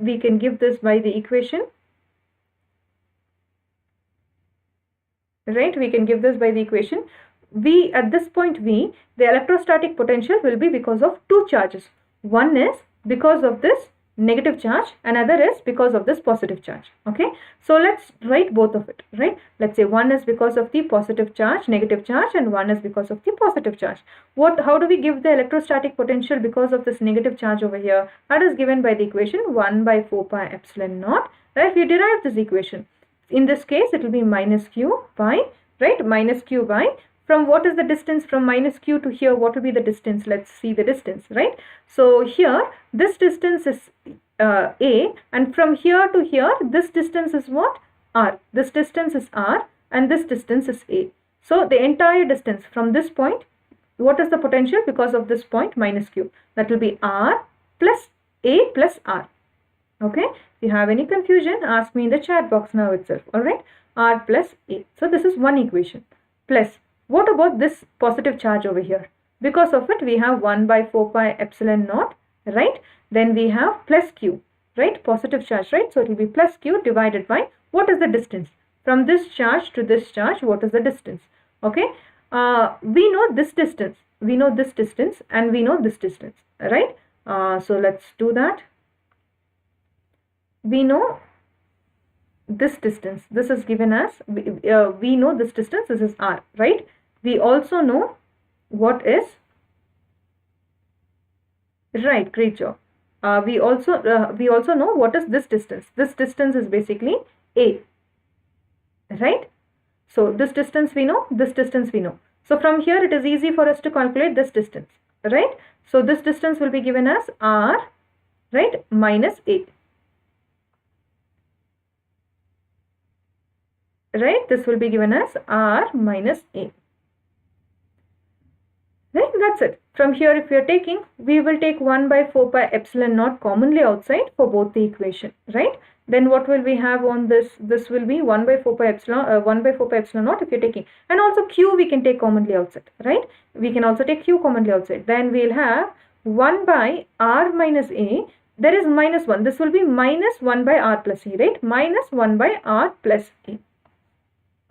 we can give this by the equation, right? We can give this by the equation. V at this point V, the electrostatic potential will be because of two charges. One is because of this negative charge, another is because of this positive charge. Okay, so let's write both of it, right? Let's say one is because of the positive charge, negative charge, and one is because of the positive charge. How do we give the electrostatic potential because of this negative charge over here? That is given by the equation 1 by 4 pi epsilon naught, right? We derive this equation. In this case, it will be minus q by, right, minus q by, from what is the distance from minus q to here? What will be the distance? Let's see the distance, right? So here, this distance is a, and from here to here, this distance is what? R. This distance is r, and this distance is a. So the entire distance from this point, what is the potential because of this point? Minus q. That will be r plus a plus r. Okay, if you have any confusion, ask me in the chat box now itself. Alright, r plus a. So this is one equation. Plus, what about this positive charge over here? Because of it, we have 1 by 4 pi epsilon naught, right? Then we have plus q, right? Positive charge, right? So it will be plus q divided by, what is the distance? From this charge to this charge, what is the distance? Okay, we know this distance, we know this distance, and we know this distance, right? So let's do that. We know this distance, this is given as, we know this distance, this is r, right? We also know what is, right, great job. We also know what is this distance. This distance is basically a, right? So this distance we know, this distance we know. So from here it is easy for us to calculate this distance, right? So this distance will be given as r, right, minus a. Right, this will be given as r minus a. Right, that's it. From here, if we are taking, we will take 1 by 4 pi epsilon naught commonly outside for both the equation, right? Then what will we have on this? This will be 1 by 4 pi epsilon, 1 by 4 pi epsilon naught if you're taking. And also q we can take commonly outside, right? We can also take q commonly outside. Then we'll have 1 by r minus a. There is minus 1. This will be minus 1 by r plus a, right? Minus 1 by r plus a.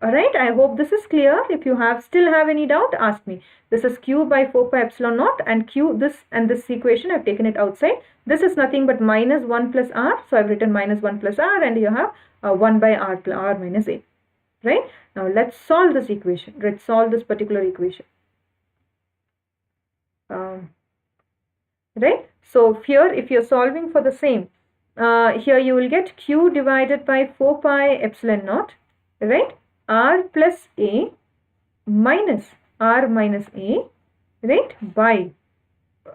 Alright, I hope this is clear. If you still have any doubt, ask me. This is q by 4 pi epsilon naught, and q, this and this equation, I've taken it outside. This is nothing but minus 1 plus r. So I've written minus 1 plus r, and you have 1 by r minus a. Right? Now let's solve this equation. Let's solve this particular equation. Right? So here, if you're solving for the same, here you will get q divided by 4 pi epsilon naught, right? R plus a minus r minus a, right, by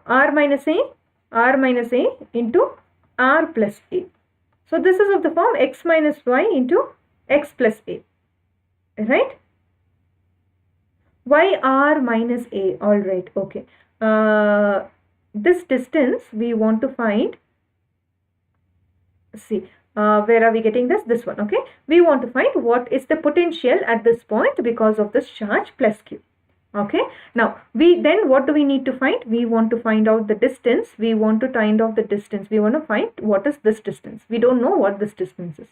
r minus a into r plus a. So this is of the form x minus y into x plus a, right? Why r minus a? All right, okay. This distance we want to find. See, where are we getting this? This one, okay. We want to find what is the potential at this point because of this charge plus Q. Okay, now what do we need to find? We want to find out the distance. We want to find out the distance. We want to find what is this distance. We don't know what this distance is,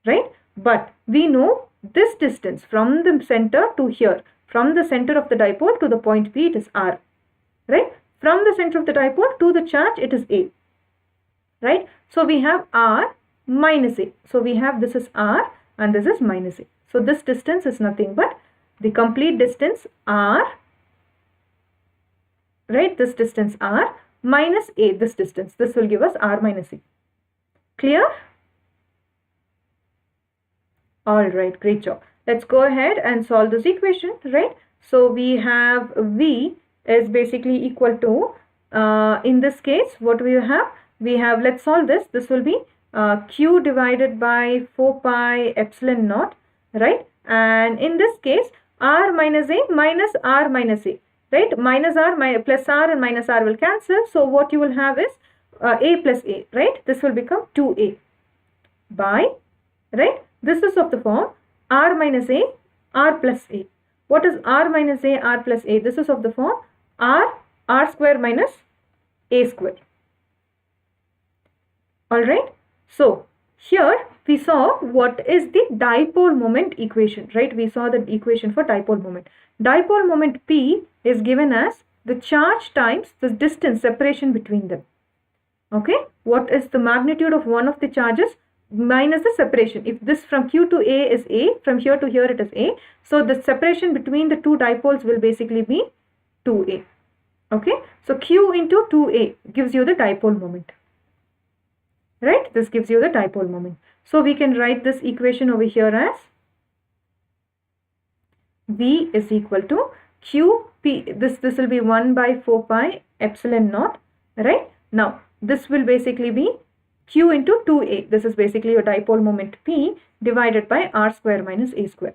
right? But we know this distance from the center to here, from the center of the dipole to the point P, it is R, right? From the center of the dipole to the charge, it is A, right? So we have R minus A. So we have, this is R and this is minus A. So this distance is nothing but the complete distance R, right? This distance R minus A, this distance. This will give us R minus A. Clear? Alright, great job. Let's go ahead and solve this equation, right? So we have V is basically equal to, in this case, what do we have? We have, let's solve this. This will be Q divided by 4 pi epsilon naught, right? And in this case, R minus A minus R minus A, right? Minus R plus R and minus R will cancel. So what you will have is A plus A, right? This will become 2A by, right? This is of the form R minus A, R plus A. What is R minus A, R plus A? This is of the form R square minus A square. Alright. So here we saw what is the dipole moment equation, right? We saw the equation for dipole moment. Dipole moment P is given as the charge times the distance separation between them. Okay. What is the magnitude of one of the charges minus the separation? If this from Q to A is A, from here to here it is A. So the separation between the two dipoles will basically be 2A. Okay. So Q into 2A gives you the dipole moment. Right? This gives you the dipole moment. So we can write this equation over here as V is equal to QP. This will be 1 by 4 pi epsilon naught. Right? Now this will basically be Q into 2A. This is basically your dipole moment P divided by R square minus A square.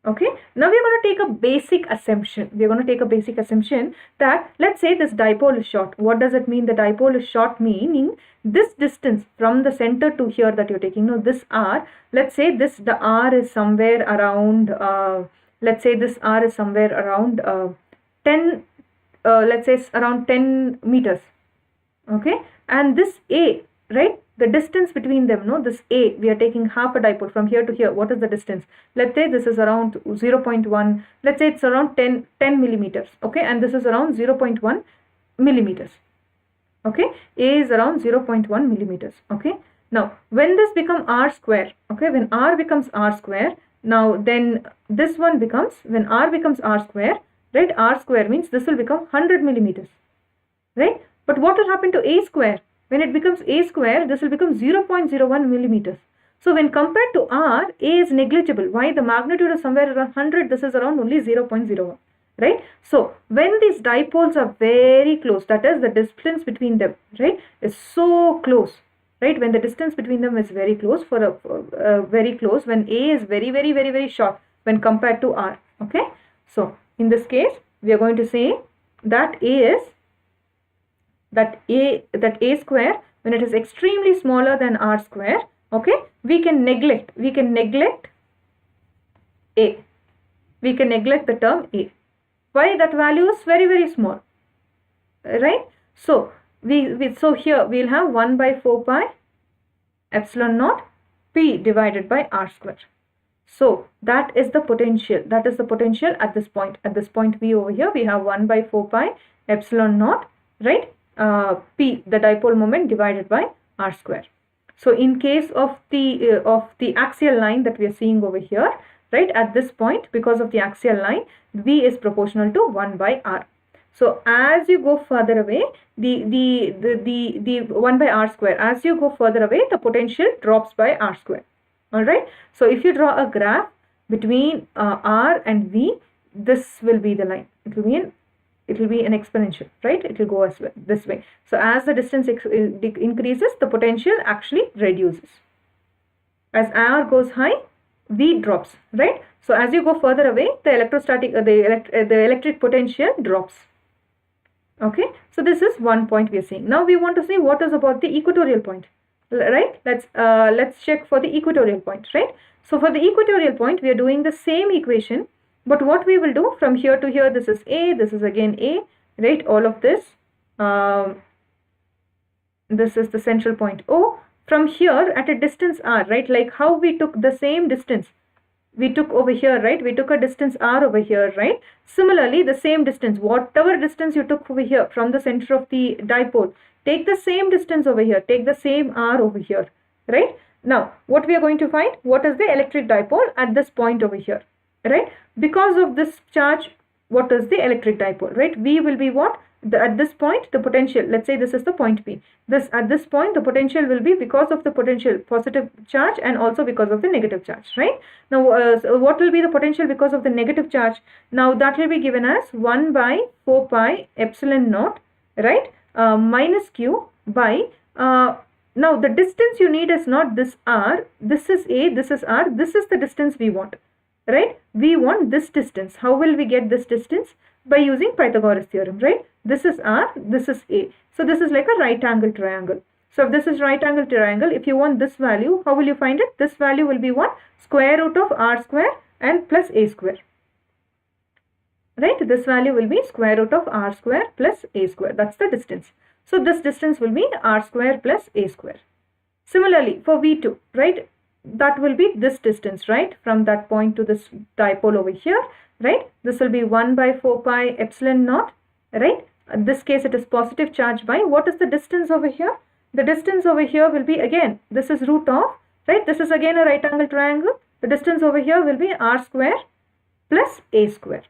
Okay. Now we are going to take a basic assumption. We are going to take a basic assumption that, let's say this dipole is short. What does it mean? The dipole is short meaning this distance from the center to here that you're taking. Now this R, let's say the R is somewhere around, let's say this R is somewhere around 10, let's say around 10 meters. Okay. And this A, right? The distance between them, no, this A, we are taking half a dipole from here to here. What is the distance? Let's say this is around 0.1. Let's say it's around 10 millimeters. Okay. And this is around 0.1 millimeters. Okay. A is around 0.1 millimeters. Okay. Now, when this becomes R square, okay, when R becomes R square, now then this one becomes, when R becomes R square, right, R square means this will become 100 millimeters, right? But what will happen to A square? When it becomes A square, this will become 0.01 millimeters. So when compared to R, A is negligible. Why? The magnitude is somewhere around 100. This is around only 0.01. Right? So when these dipoles are very close, that is the distance between them, right, is so close. Right? When the distance between them is very close, very close, when A is very short when compared to R. Okay? So in this case, we are going to say that A square, when it is extremely smaller than R square, okay, we can neglect A. We can neglect the term A. Why? That value is very small, right? So so here we'll have 1 by 4 pi epsilon naught P divided by R square. So that is the potential. That is the potential at this point. At this point V over here, we have 1 by 4 pi epsilon naught, right? P, the dipole moment, divided by R square. So in case of the axial line that we are seeing over here, right, at this point, because of the axial line, V is proportional to 1 by R. So as you go further away, the 1 by R square, as you go further away, the potential drops by R square. Alright. So if you draw a graph between R and V, this will be the line. It will be an exponential, right? It will go as well, this way. So as the distance increases, the potential actually reduces. As R goes high, V drops, right? So as you go further away, the electric potential drops. Okay. So this is one point we are seeing. Now we want to see what is about the equatorial point. right? Let's check for the equatorial point, right? So for the equatorial point, we are doing the same equation, but what we will do from here to here, this is A, this is again A, right? All of this, this is the central point O. From here at a distance r, right? Like how we took the same distance we took over here, right? We took a distance r over here, right? Similarly, the same distance, whatever distance you took over here from the center of the dipole, take the same distance over here, take the same r over here, right? Now, what we are going to find, what is the electric dipole at this point over here, right? Because of this charge, what is the electric dipole, right? V will be what? At this point, the potential, let's say this is the point P. At this point, the potential will be because of the potential positive charge and also because of the negative charge, right? Now, so what will be the potential because of the negative charge? Now, that will be given as 1 by 4 pi epsilon naught, right? Minus Q by, now the distance you need is not this R, this is A, this is R, this is the distance we want, right? We want this distance. How will we get this distance? By using Pythagoras theorem, right? This is R, this is A. So this is like a right angle triangle. So if this is right angle triangle, if you want this value, how will you find it? This value will be what? Square root of R square and plus A square. Right? This value will be square root of R square plus A square. That's the distance. So this distance will be R square plus A square. Similarly, for V2, right? That will be this distance, right? From that point to this dipole over here, right? This will be 1 by 4 pi epsilon naught, right? In this case, it is positive charge by, what is the distance over here? The distance over here will be, again, this is root of, right? This is again a right angle triangle. The distance over here will be R square plus A square.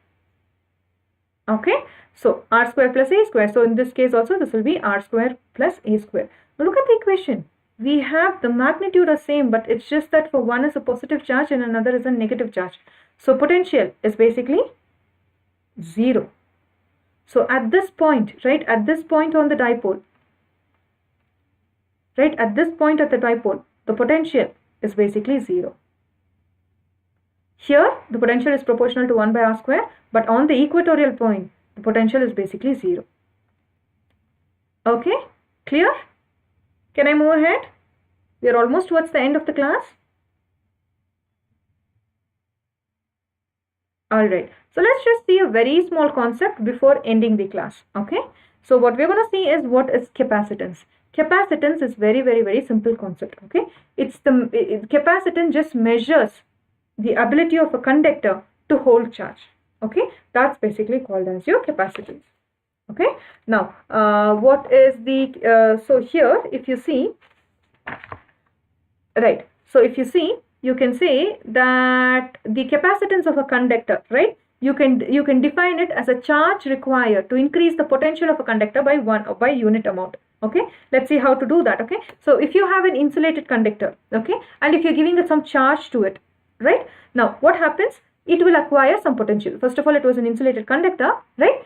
Okay, so R square plus A square. So in this case also, this will be R square plus A square. Now look at the equation. We have the magnitude are same, but it's just that for one is a positive charge and another is a negative charge. So potential is basically 0. So at this point, right, at this point on the dipole, right, at this point at the dipole, the potential is basically 0. Here, the potential is proportional to 1 by R square, but on the equatorial point, the potential is basically 0. Okay, clear? Can I move ahead? We are almost towards the end of the class. Alright, so let's just see a very small concept before ending the class. Okay, so what we're going to see is what is capacitance. Capacitance is very simple concept. Okay, it's capacitance just measures the ability of a conductor to hold charge. Okay, that's basically called as your capacitance. Okay, now what is the so here if you see, right, so if you see, you can say that the capacitance of a conductor, right, you can define it as a charge required to increase the potential of a conductor by unit amount. Okay, let's see how to do that. Okay, so if you have an insulated conductor, okay, and if you're giving it some charge to it, right, now what happens? It will acquire some potential. First of all, it was an insulated conductor, right?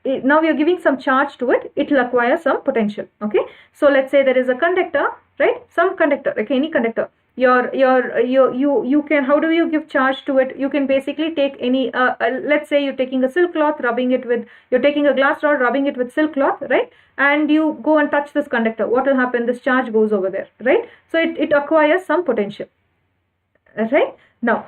Now we are giving some charge to it, it will acquire some potential. Okay, so let's say there is a conductor, right, some conductor, okay, any conductor. You can, how do you give charge to it? You can basically take any let's say you're taking a silk cloth, rubbing it with, you're taking a glass rod, rubbing it with silk cloth, right, and you go and touch this conductor. What will happen? This charge goes over there, right? So it acquires some potential, right? Now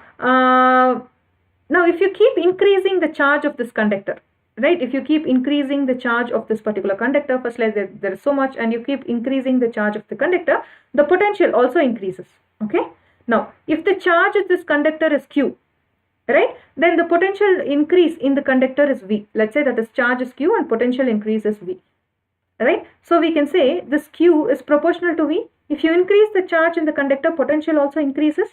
if you keep increasing the charge of this conductor, right, if you keep increasing the charge of this particular conductor, first like there is so much, and you keep increasing the charge of the conductor, the potential also increases. Okay, now if the charge of this conductor is Q, right, then the potential increase in the conductor is V. Let's say that this charge is Q and potential increase is V, right? So we can say this Q is proportional to V. If you increase the charge in the conductor, potential also increases,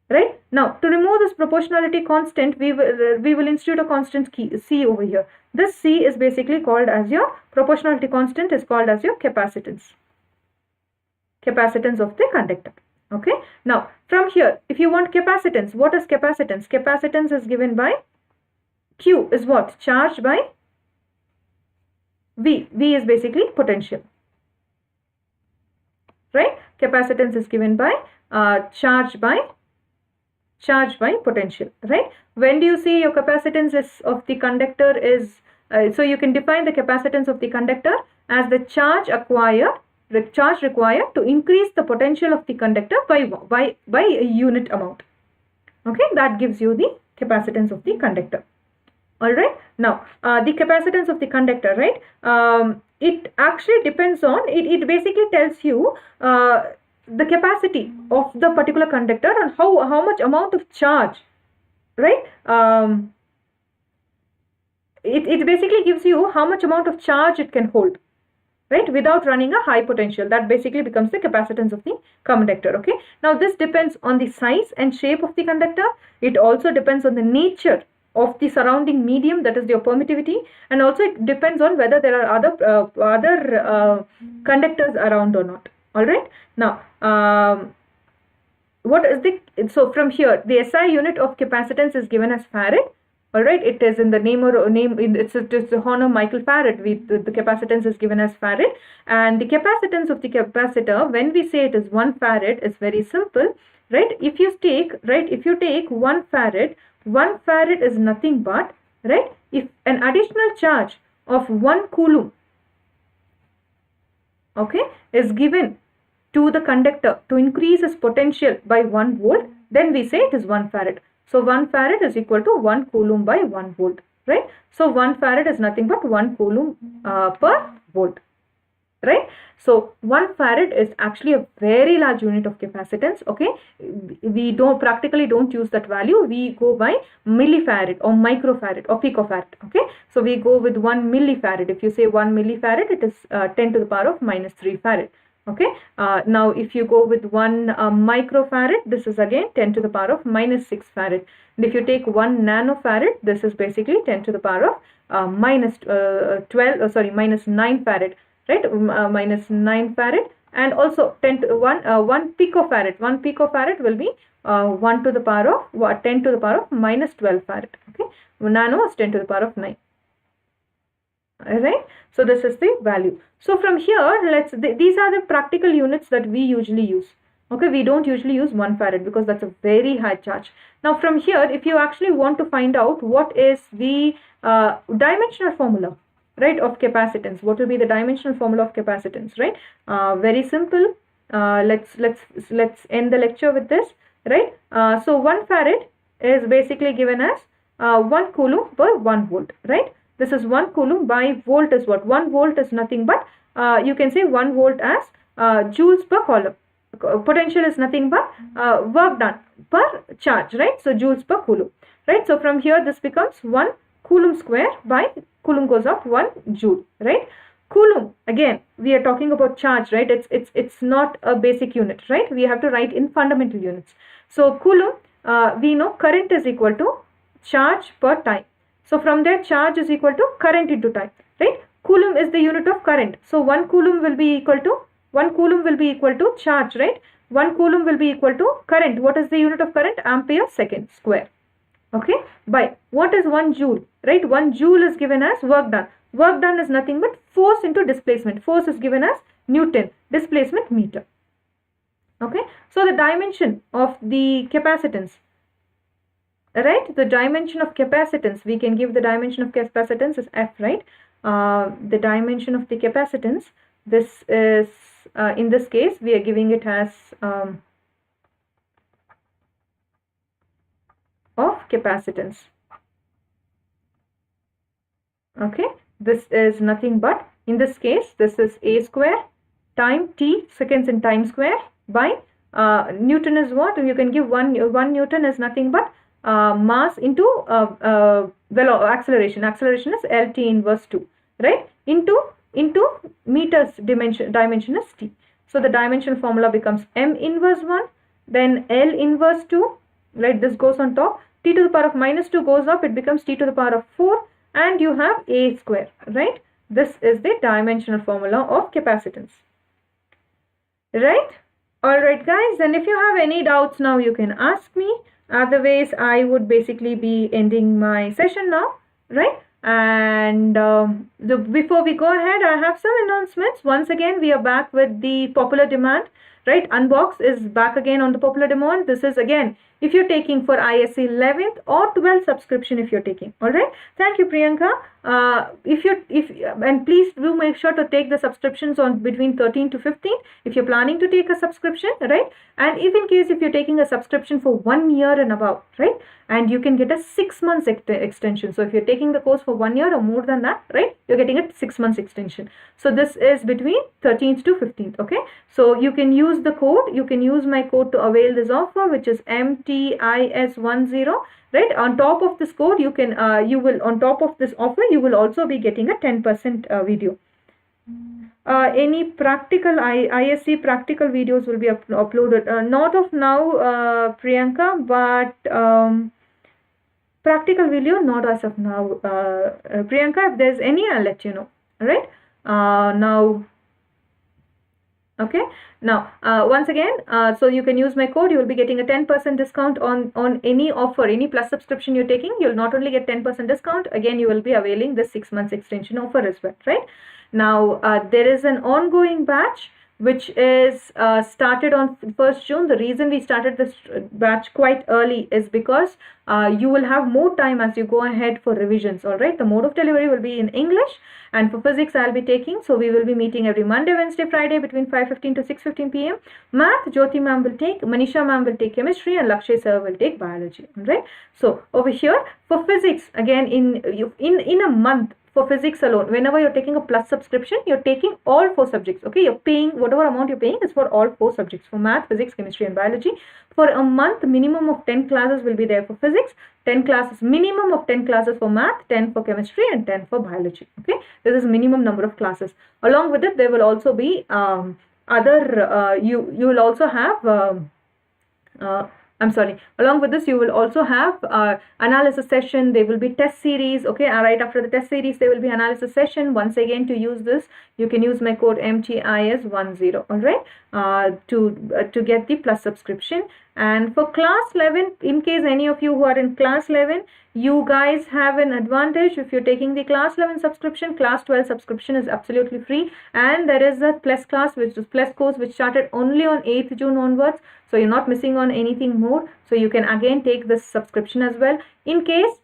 right? Now to remove this proportionality constant, we will institute a constant C over here. This C is basically called as your proportionality constant, is called as your capacitance of the conductor. Okay, now from here, if you want capacitance, what is capacitance? Capacitance is given by Q is what? Charge by V. V is basically potential, right? Capacitance is given by charge by potential, right? When do you see your capacitance of the conductor is, so you can define the capacitance of the conductor as the charge acquired charge required to increase the potential of the conductor by a unit amount. Okay, that gives you the capacitance of the conductor. All right, now the capacitance of the conductor, right, it actually depends on, it basically tells you the capacity of the particular conductor and how much amount of charge, right, it basically gives you how much amount of charge it can hold, right, without running a high potential. That basically becomes the capacitance of the conductor. Okay, now this depends on the size and shape of the conductor. It also depends on the nature of the surrounding medium, that is your permittivity, and also it depends on whether there are other conductors around or not. All right, now what is the, so from here the SI unit of capacitance is given as farad. All right, it is in the name it's the honor Michael Farad. The capacitance is given as farad, and the capacitance of the capacitor, when we say it is 1 farad, is very simple, right? If you take 1 farad is nothing but, right, if an additional charge of 1 coulomb, okay, is given to the conductor to increase its potential by 1 volt, then we say it is 1 farad. So 1 farad is equal to 1 coulomb by 1 volt, right? So 1 farad is nothing but 1 coulomb per volt, right? So 1 farad is actually a very large unit of capacitance. Okay, we practically don't use that value. We go by millifarad or microfarad or picofarad. Okay, so we go with 1 millifarad. If you say 1 millifarad, it is 10 to the power of minus 3 farad. Okay, now if you go with 1 microfarad, this is again 10 to the power of minus 6 farad. And if you take 1 nanofarad, this is basically 10 to the power of minus 9 farad, right? Minus 9 farad, and also 1 picofarad. 1 picofarad will be 1 to the power of 10 to the power of minus 12 farad. Okay, nano is 10 to the power of 9. Alright, so this is the value. So from here, these are the practical units that we usually use. Okay, we don't usually use 1 farad because that's a very high charge. Now from here, if you actually want to find out what is the dimensional formula, right, of capacitance, what will be the dimensional formula of capacitance, right? Very simple. Let's end the lecture with this, right? So 1 farad is basically given as 1 coulomb per 1 volt, right? This is 1 coulomb by volt is what? 1 volt is nothing but, you can say 1 volt as joules per coulomb. Potential is nothing but work done per charge, right? So joules per coulomb, right? So from here this becomes 1 coulomb square by, coulomb goes up 1 joule, right? Coulomb, again we are talking about charge, right? It's not a basic unit, right? We have to write in fundamental units. So coulomb, we know current is equal to charge per time. So from there, charge is equal to current into time, right? Coulomb is the unit of current. So 1 coulomb will be equal to charge, right? 1 coulomb will be equal to current. What is the unit of current? Ampere second square. Okay, by what is 1 joule, right? 1 joule is given as work done. Work done is nothing but force into displacement. Force is given as Newton, displacement meter. Okay, so the dimension of the capacitance, right, the dimension of capacitance, we can give the dimension of capacitance as F, right? The dimension of the capacitance, this is in this case we are giving it as of capacitance. Okay, this is nothing but, in this case this is a square time t, seconds in time square, by Newton is what? You can give 1 Newton is nothing but mass into acceleration. Acceleration is LT inverse 2, right? Into meters dimension is t. So the dimension formula becomes m inverse 1, then L inverse 2, right? This goes on top. T to the power of minus 2 goes up, it becomes t to the power of 4, and you have a square, right? This is the dimensional formula of capacitance, right? Alright guys, and if you have any doubts now, you can ask me. Otherwise, I would basically be ending my session now, right? And before we go ahead, I have some announcements. Once again, we are back with the popular demand, right? Unbox is back again on the popular demand. This is again if you're taking for ISC 11th or 12th subscription if you're taking. All right. Thank you, Priyanka. And please do make sure to take the subscriptions on between 13 to 15 if you're planning to take a subscription, right? And if in case if you're taking a subscription for 1 year and above, right? And you can get a 6 months extension. So if you're taking the course for 1 year or more than that, right, you're getting a 6 months extension. So this is between 13th to 15th. Okay. So you can use the code. You can use my code to avail this offer, which is MTIS10. Right, on top of this code, you can on top of this offer, you will also be getting a 10% video. Any practical ISC practical videos will be uploaded. Not of now, Priyanka, but practical video not as of now. Priyanka, if there's any, I'll let you know. All right. Now. Okay. Now, once again, so you can use my code. You will be getting a 10% discount on any offer, any plus subscription you're taking. You'll not only get 10% discount. Again, you will be availing the 6 months extension offer as well, right? Now, there is an ongoing batch which is started on 1st June. The reason we started this batch quite early is because you will have more time as you go ahead for revisions. All right. The mode of delivery will be in English, and for physics I'll be taking. So we will be meeting every Monday, Wednesday, Friday between 5:15 to 6:15 p.m. Math, Jyoti ma'am will take, Manisha ma'am will take chemistry, and Lakshay sir will take biology. All right. So over here for physics, again in a month. For physics alone, whenever you're taking a plus subscription, you're taking all 4 subjects. Okay, you're paying whatever amount you're paying is for all 4 subjects, for math, physics, chemistry, and biology. For a month, minimum of 10 classes will be there for physics, 10 classes, minimum of 10 classes for math, 10 for chemistry, and 10 for biology. Okay, this is minimum number of classes. Along with it, there will also be you will also have along with this, you will also have analysis session. There will be test series. Okay, right after the test series, there will be analysis session. Once again, to use this, you can use my code MTIS10. All right, to get the plus subscription. And for class 11, in case any of you who are in class 11, you guys have an advantage. If you're taking the class 11 subscription, class 12 subscription is absolutely free, and there is a plus class, which is plus course, which started only on 8th June onwards. So you're not missing on anything more. So you can again take this subscription as well. In case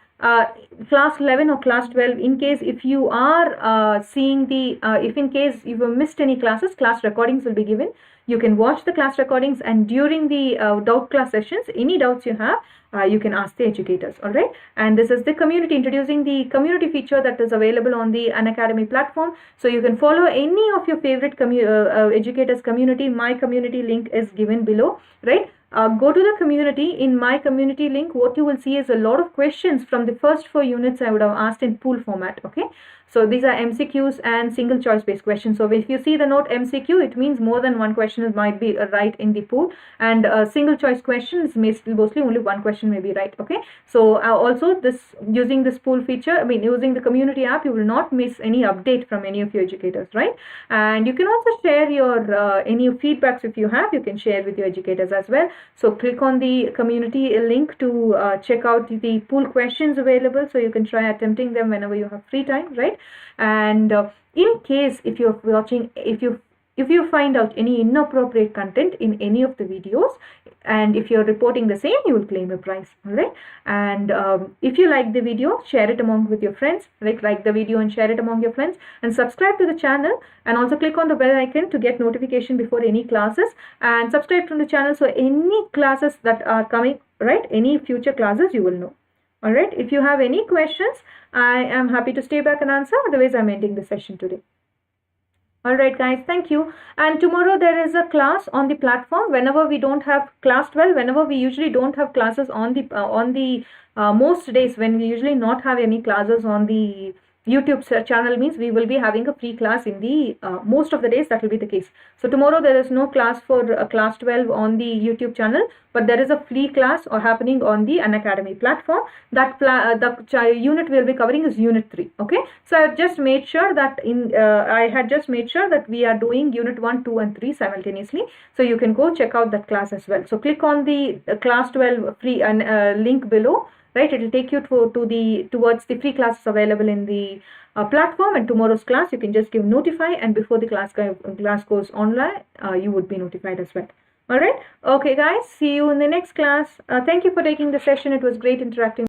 class 11 or class 12, in case if you are seeing the if in case you have missed any classes, class recordings will be given. You can watch the class recordings, and during the doubt class sessions, any doubts you have, you can ask the educators. All right. And this is the community, introducing the community feature that is available on the Unacademy platform. So you can follow any of your favorite educators community. My community link is given below, right? Go to the community. In my community link, what you will see is a lot of questions from the first 4 units I would have asked in pool format. Okay. So these are MCQs and single choice based questions. So if you see the note MCQ, it means more than one question might be right in the pool, and single choice questions mostly only one question may be right. Okay. So also this using this pool feature, using the community app, you will not miss any update from any of your educators, right? And you can also share your any feedbacks if you have, you can share with your educators as well. So click on the community link to check out the pool questions available, so you can try attempting them whenever you have free time, right? And in case if you're watching, if you find out any inappropriate content in any of the videos, and if you're reporting the same, you will claim a prize. All right. And if you like the video, share it among with your friends. Like the video and share it among your friends, and subscribe to the channel, and also click on the bell icon to get notification before any classes, and subscribe to the channel so any classes that are coming, right, any future classes, you will know. All right. If you have any questions, I am happy to stay back and answer. Otherwise, I'm ending the session today. All right, guys. Thank you. And tomorrow there is a class on the platform. Whenever we don't have class 12, whenever we usually don't have classes on the most days when we usually not have any classes on the YouTube channel, means we will be having a free class in the most of the days. That will be the case. So tomorrow there is no class for class 12 on the YouTube channel, but there is a free class happening on the Unacademy platform. That the unit we will be covering is unit 3. Okay. So I just made sure that I had just made sure that we are doing unit 1, 2, and 3 simultaneously. So you can go check out that class as well. So click on the class 12 free link below. right? It will take you towards the free classes available in the platform, and tomorrow's class you can just give notify, and before the class goes online, you would be notified as well. All right. Okay, guys. See you in the next class. Thank you for taking the session. It was great interacting.